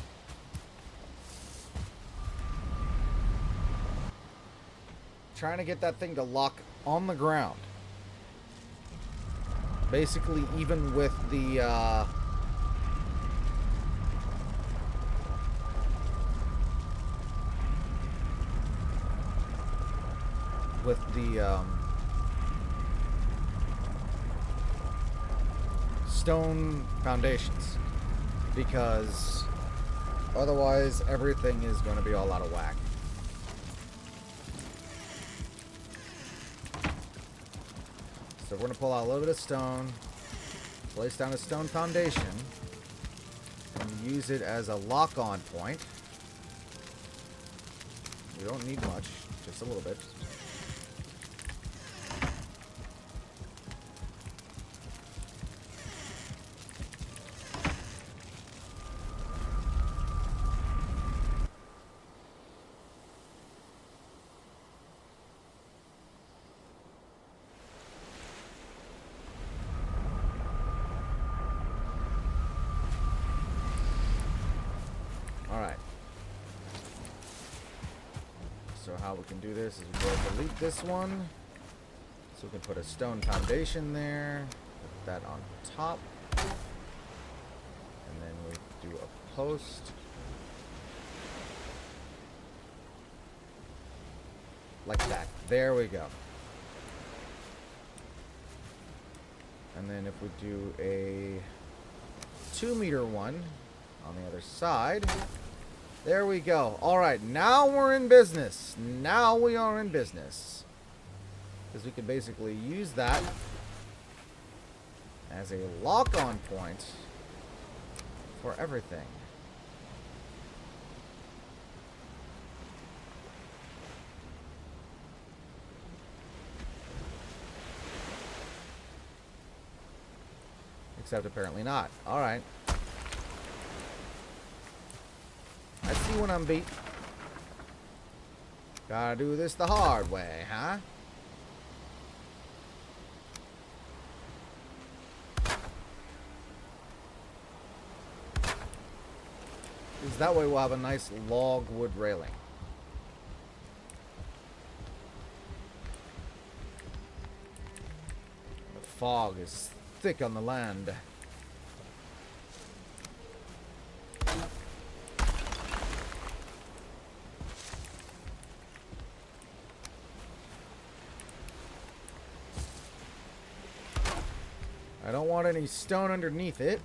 Trying to get that thing to lock on the ground. Basically, even with the stone foundations, because otherwise everything is going to be all out of whack. So we're going to pull out a little bit of stone, place down a stone foundation, and use it as a lock-on point. We don't need much, just a little bit. So how we can do this is we go delete this one. So we can put a stone foundation there. Put that on top. And then we do a post. Like that. There we go. And then if we do a 2-meter one on the other side. There we go. Alright, now we're in business. Now we are in business. Because we can basically use that as a lock-on point for everything. Except apparently not. Alright. I see when I'm beat. Gotta do this the hard way, huh? Because that way we'll have a nice log wood railing. The fog is thick on the land. I don't want any stone underneath it,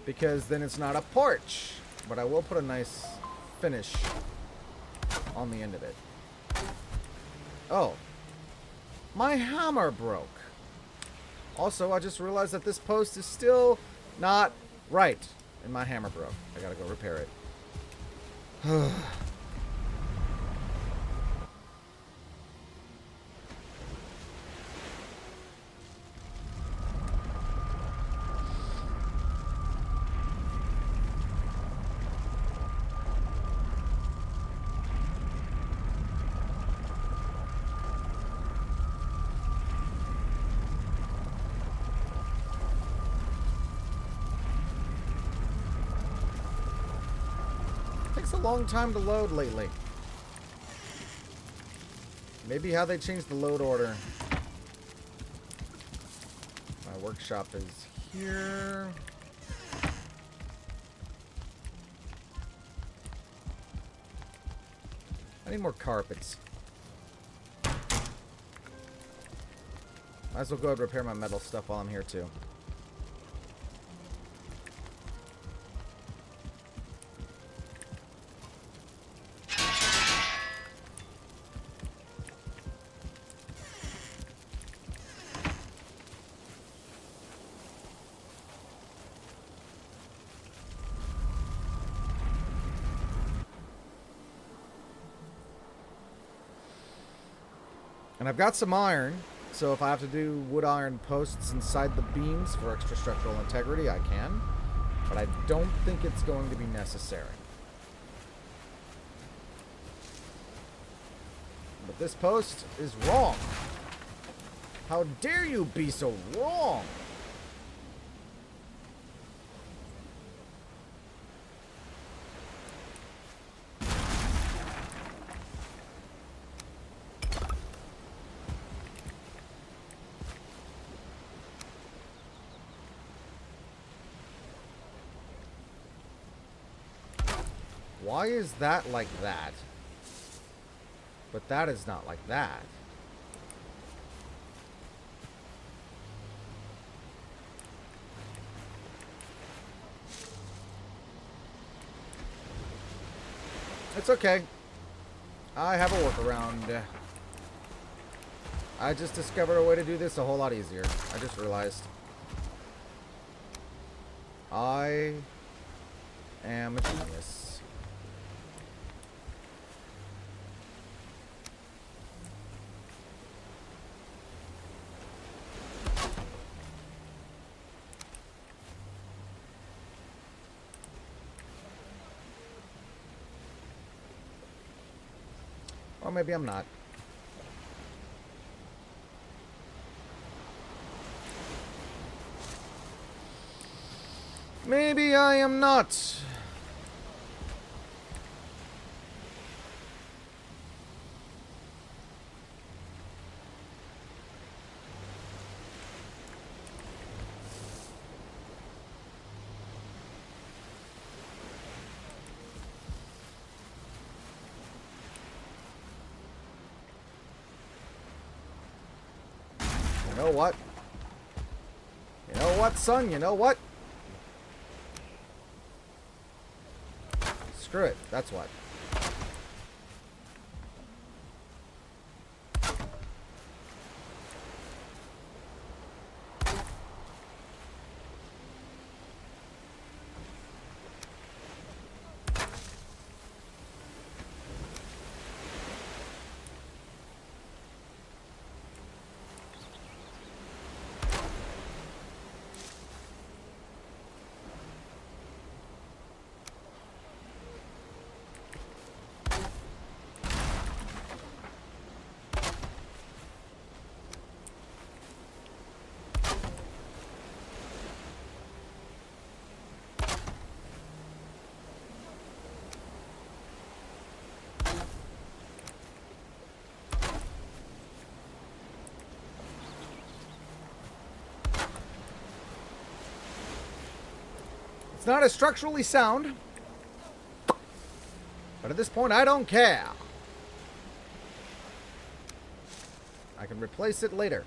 because then it's not a porch. But I will put a nice finish on the end of it. Oh. My hammer broke. Also, I just realized that this post is still not right. And my hammer broke. I gotta go repair it. Takes a long time to load lately. Maybe how they changed the load order. My workshop is here. I need more carpets. Might as well go ahead and repair my metal stuff while I'm here too. And I've got some iron, so if I have to do wood iron posts inside the beams for extra structural integrity, I can. But I don't think it's going to be necessary. But this post is wrong. How dare you be so wrong? Why is that like that? But that is not like that. It's okay. I have a workaround. I just discovered a way to do this a whole lot easier. I just realized. I am a genius. Or maybe I'm not. Maybe I am not. You know what? You know what, son? You know what? Screw it. That's what. It's not as structurally sound, but at this point, I don't care. I can replace it later.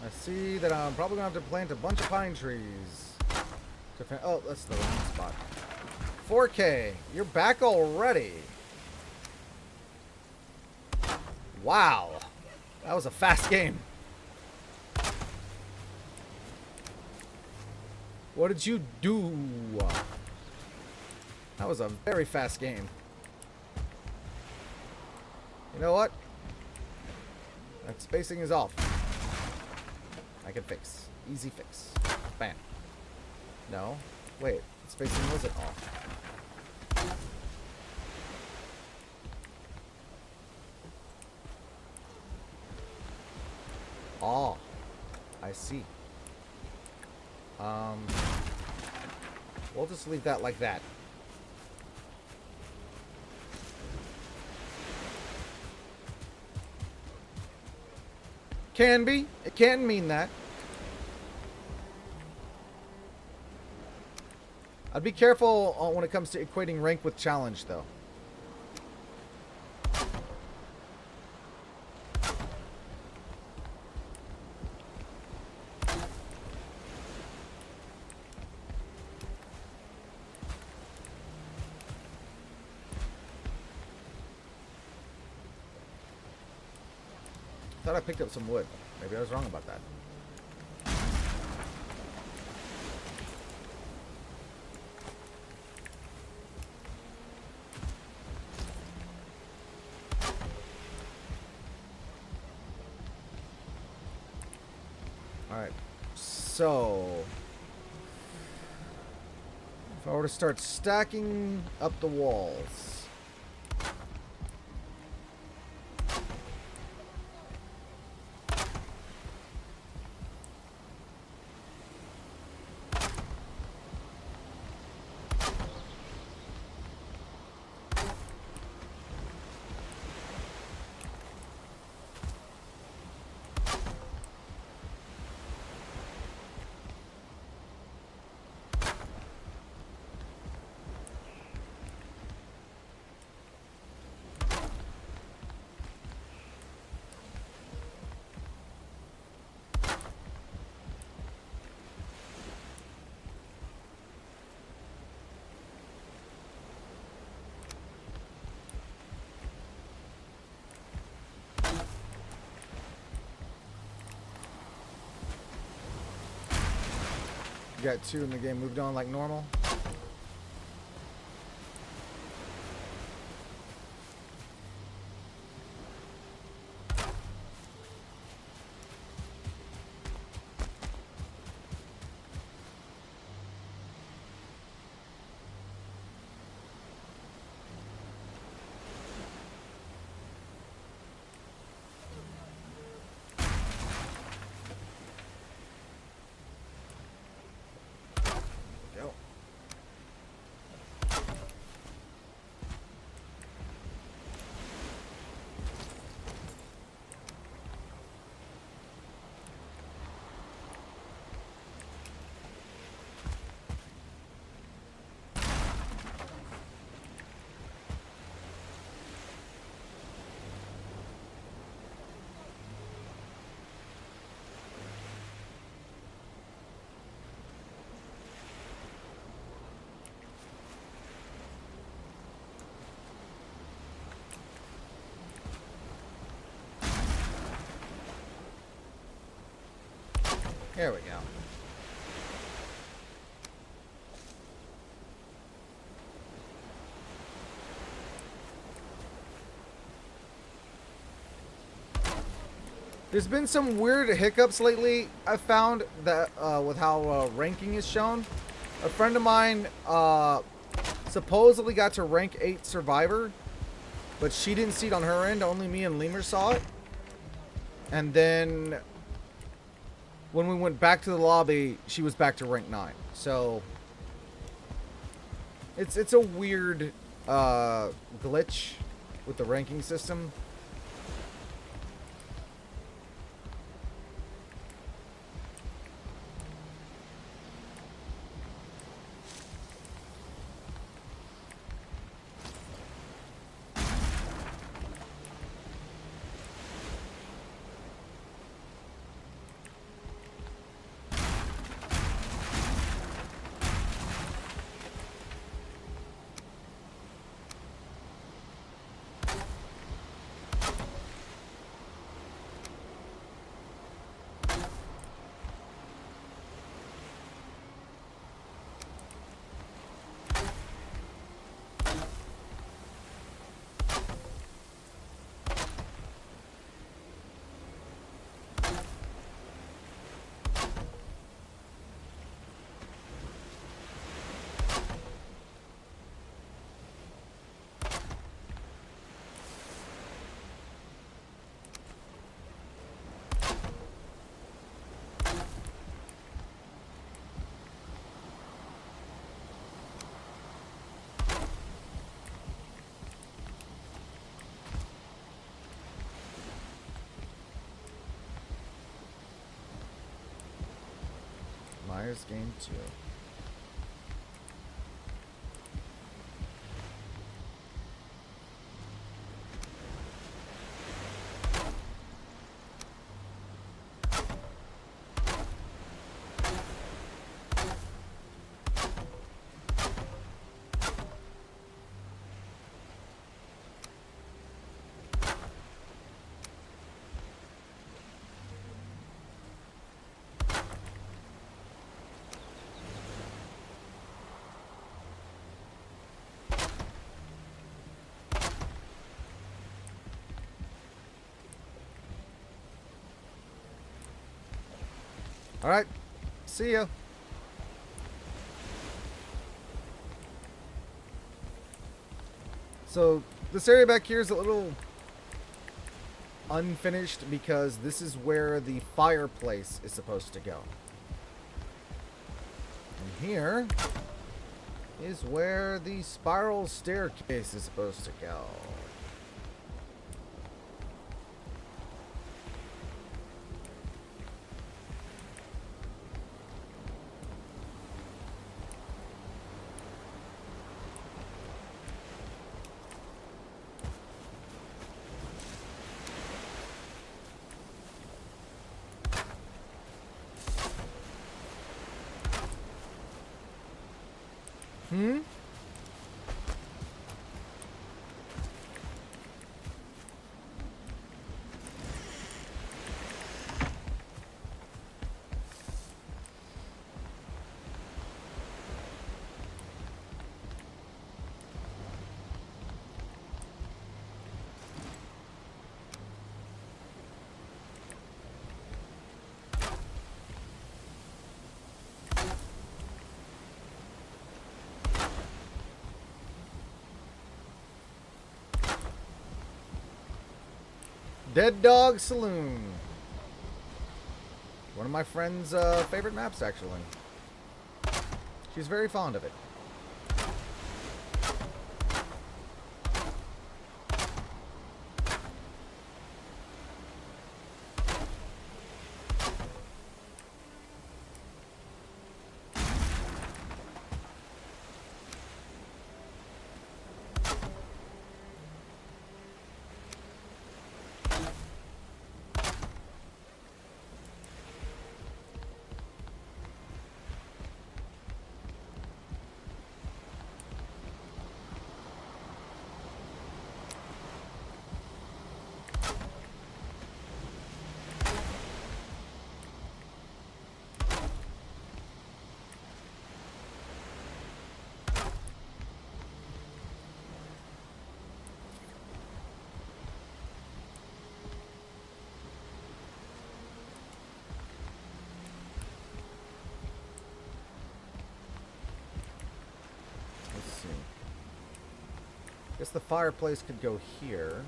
I see that I'm probably going to have to plant a bunch of pine trees. Oh, that's the wrong spot. 4K, you're back already. Wow. That was a fast game. What did you do? That was a very fast game. You know what? That spacing is off. I can fix. Easy fix. Bam. No. Wait. The spacing wasn't off. Oh. I see. We'll just leave that like that. Can be. It can mean that. I'd be careful when it comes to equating rank with challenge, though. I thought I picked up some wood. Maybe I was wrong about that. Alright. So if I were to start stacking up the walls. Got 2 in the game, moved on like normal. There we go. There's been some weird hiccups lately. I found that with how ranking is shown. A friend of mine supposedly got to rank 8 Survivor, but she didn't see it on her end. Only me and Lemur saw it. And then when we went back to the lobby, she was back to rank 9. So it's a weird glitch with the ranking system. Myers game 2. All right, see ya. So this area back here is a little unfinished because this is where the fireplace is supposed to go. And here is where the spiral staircase is supposed to go. Hmm? Dead Dog Saloon. One of my friend's favorite maps, actually. She's very fond of it. Guess the fireplace could go here.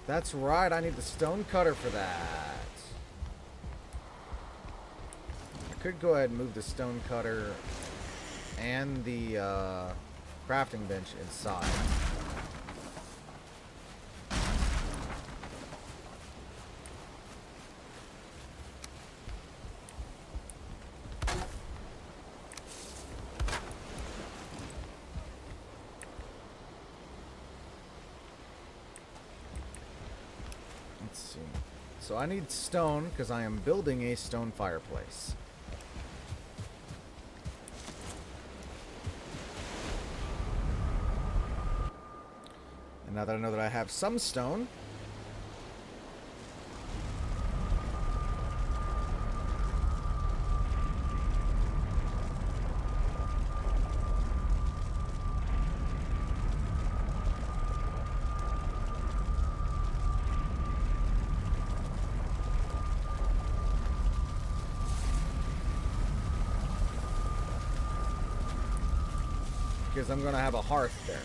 That's right, I need the stone cutter for that. I could go ahead and move the stone cutter and the crafting bench inside. Let's see. So I need stone because I am building a stone fireplace. And now that I know that I have some stone, because I'm going to have a hearth there.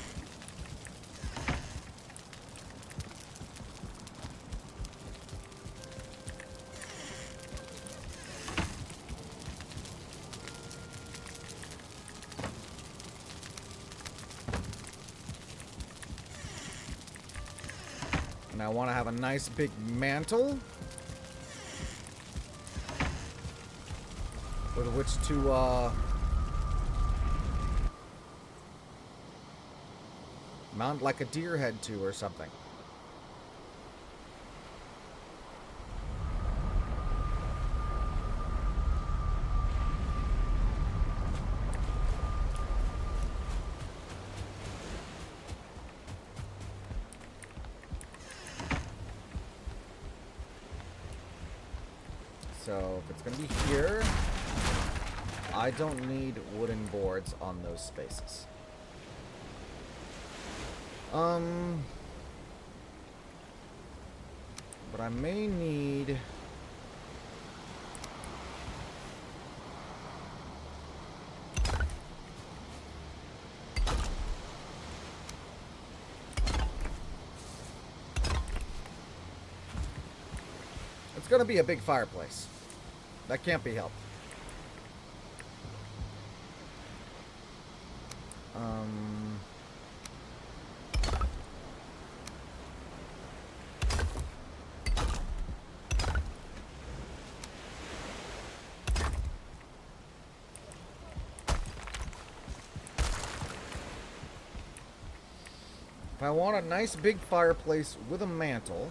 And I want to have a nice big mantle with which to mount like a deer head to or something. So if it's going to be here, I don't need wooden boards on those spaces. But I may need... It's gonna be a big fireplace. That can't be helped. If I want a nice big fireplace with a mantle,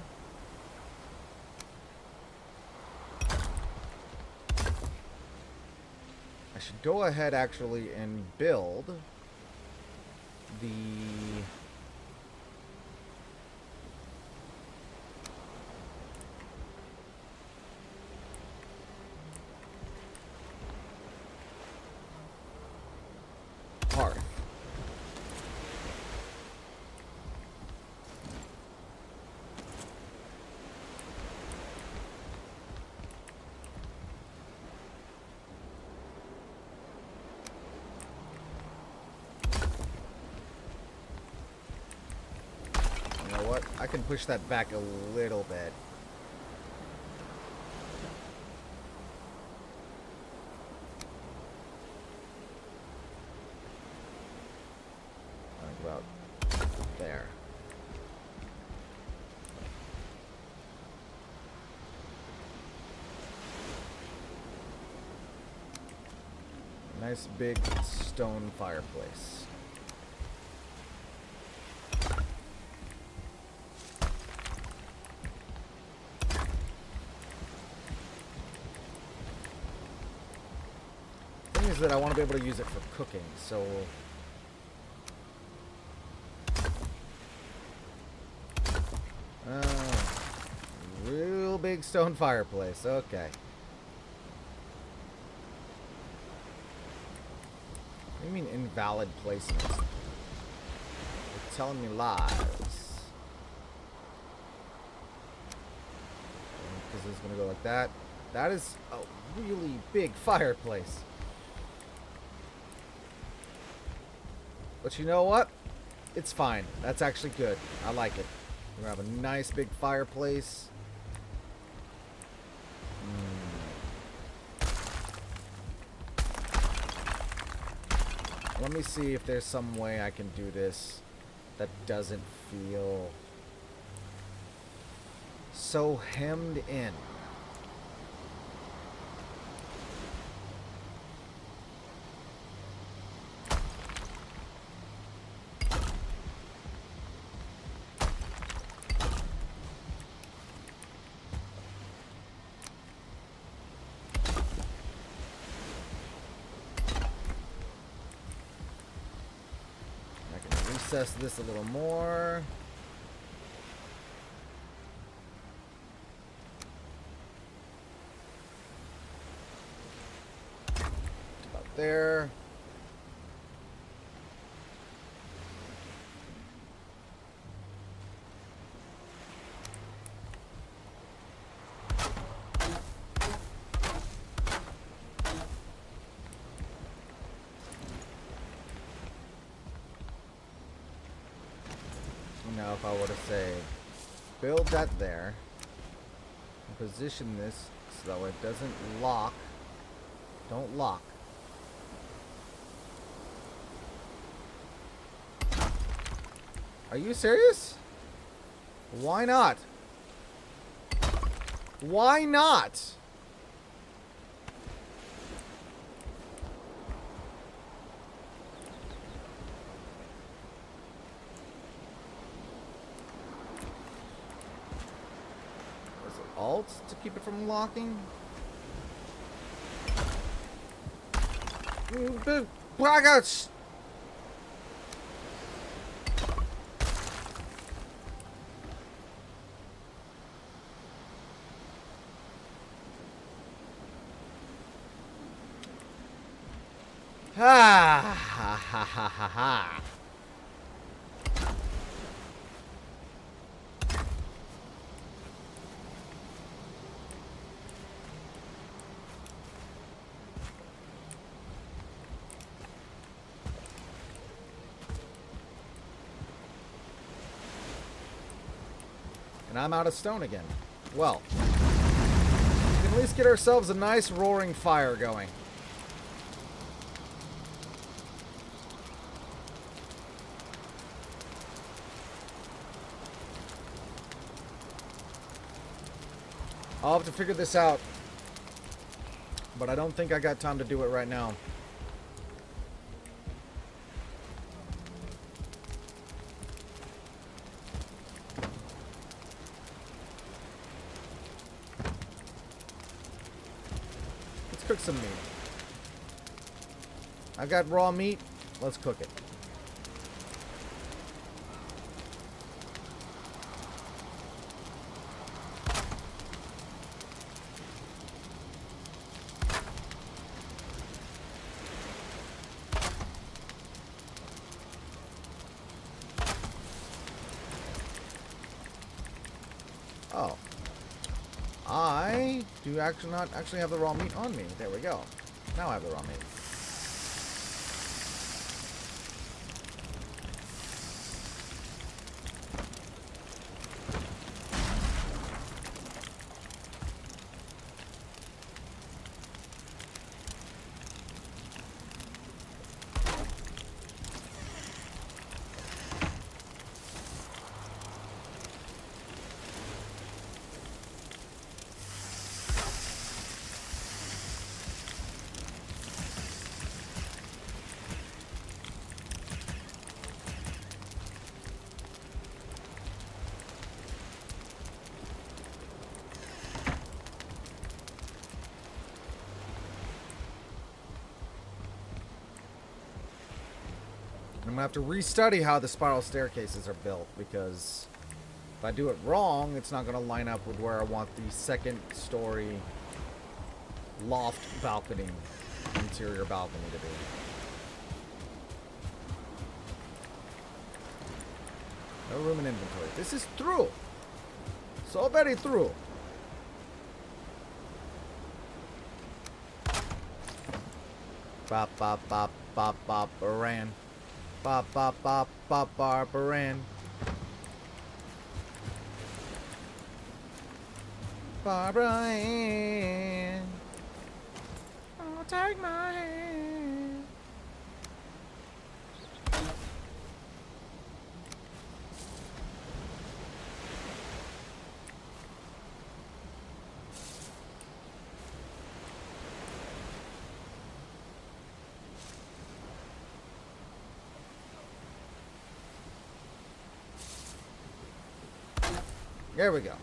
I should go ahead actually and build the hearth. I can push that back a little bit. Like about there. Nice big stone fireplace. That I want to be able to use it for cooking, so real big stone fireplace. Okay. What do you mean invalid placement? You're telling me lies. Because it's gonna go like that. That is a really big fireplace. But you know what? It's fine. That's actually good. I like it. We have a nice big fireplace. Let me see if there's some way I can do this that doesn't feel so hemmed in. Recess this a little more. About there. Now if I were to say build that there and position this so that way it doesn't lock. Don't lock. Are you serious? Why not? Why not? Alt to keep it from locking? Braggers! Ha ha ha ha ha ha. And I'm out of stone again. Well, we can at least get ourselves a nice roaring fire going. I'll have to figure this out, but I don't think I got time to do it right now. Let's cook some meat. I got raw meat. Let's cook it. Oh. I do actually not actually have the raw meat on me. There we go. Now I have the raw meat. I'm gonna have to restudy how the spiral staircases are built, because if I do it wrong, it's not gonna line up with where I want the second story loft balcony, interior balcony to be. No room in inventory. This is true. So very true. Bop, bop, bop, bop, bop, Baran. Bop, bop, bop, bop, bop, Baran. Barbara Ann. Oh, take my hand. There we go.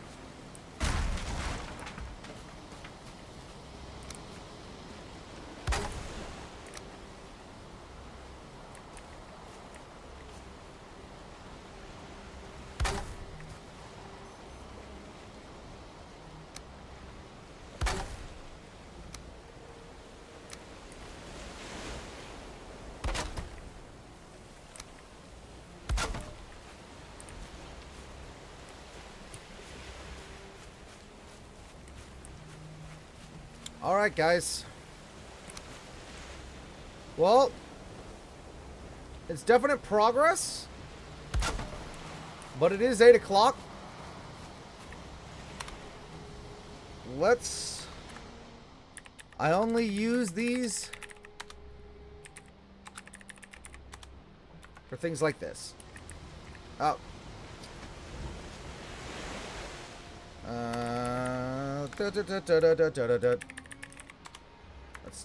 Alright, guys. Well, it's definite progress, but it is 8 o'clock. I only use these for things like this. Oh.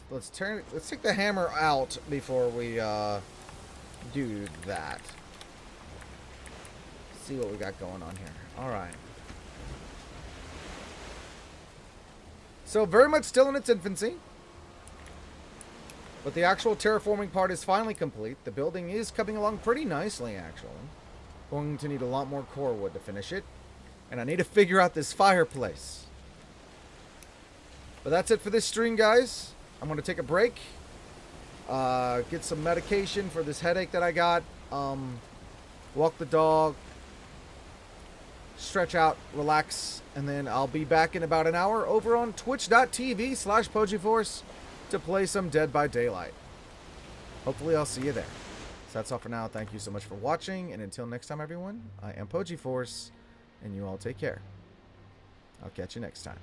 Let's take the hammer out before we do that. See what we got going on here. All right. So very much still in its infancy, but the actual terraforming part is finally complete. The building is coming along pretty nicely, actually. Going to need a lot more core wood to finish it, and I need to figure out this fireplace. But that's it for this stream, guys. I'm going to take a break, get some medication for this headache that I got, walk the dog, stretch out, relax, and then I'll be back in about an hour over on twitch.tv/PojiForce to play some Dead by Daylight. Hopefully I'll see you there. So that's all for now. Thank you so much for watching, and until next time, everyone, I am PojiForce, and you all take care. I'll catch you next time.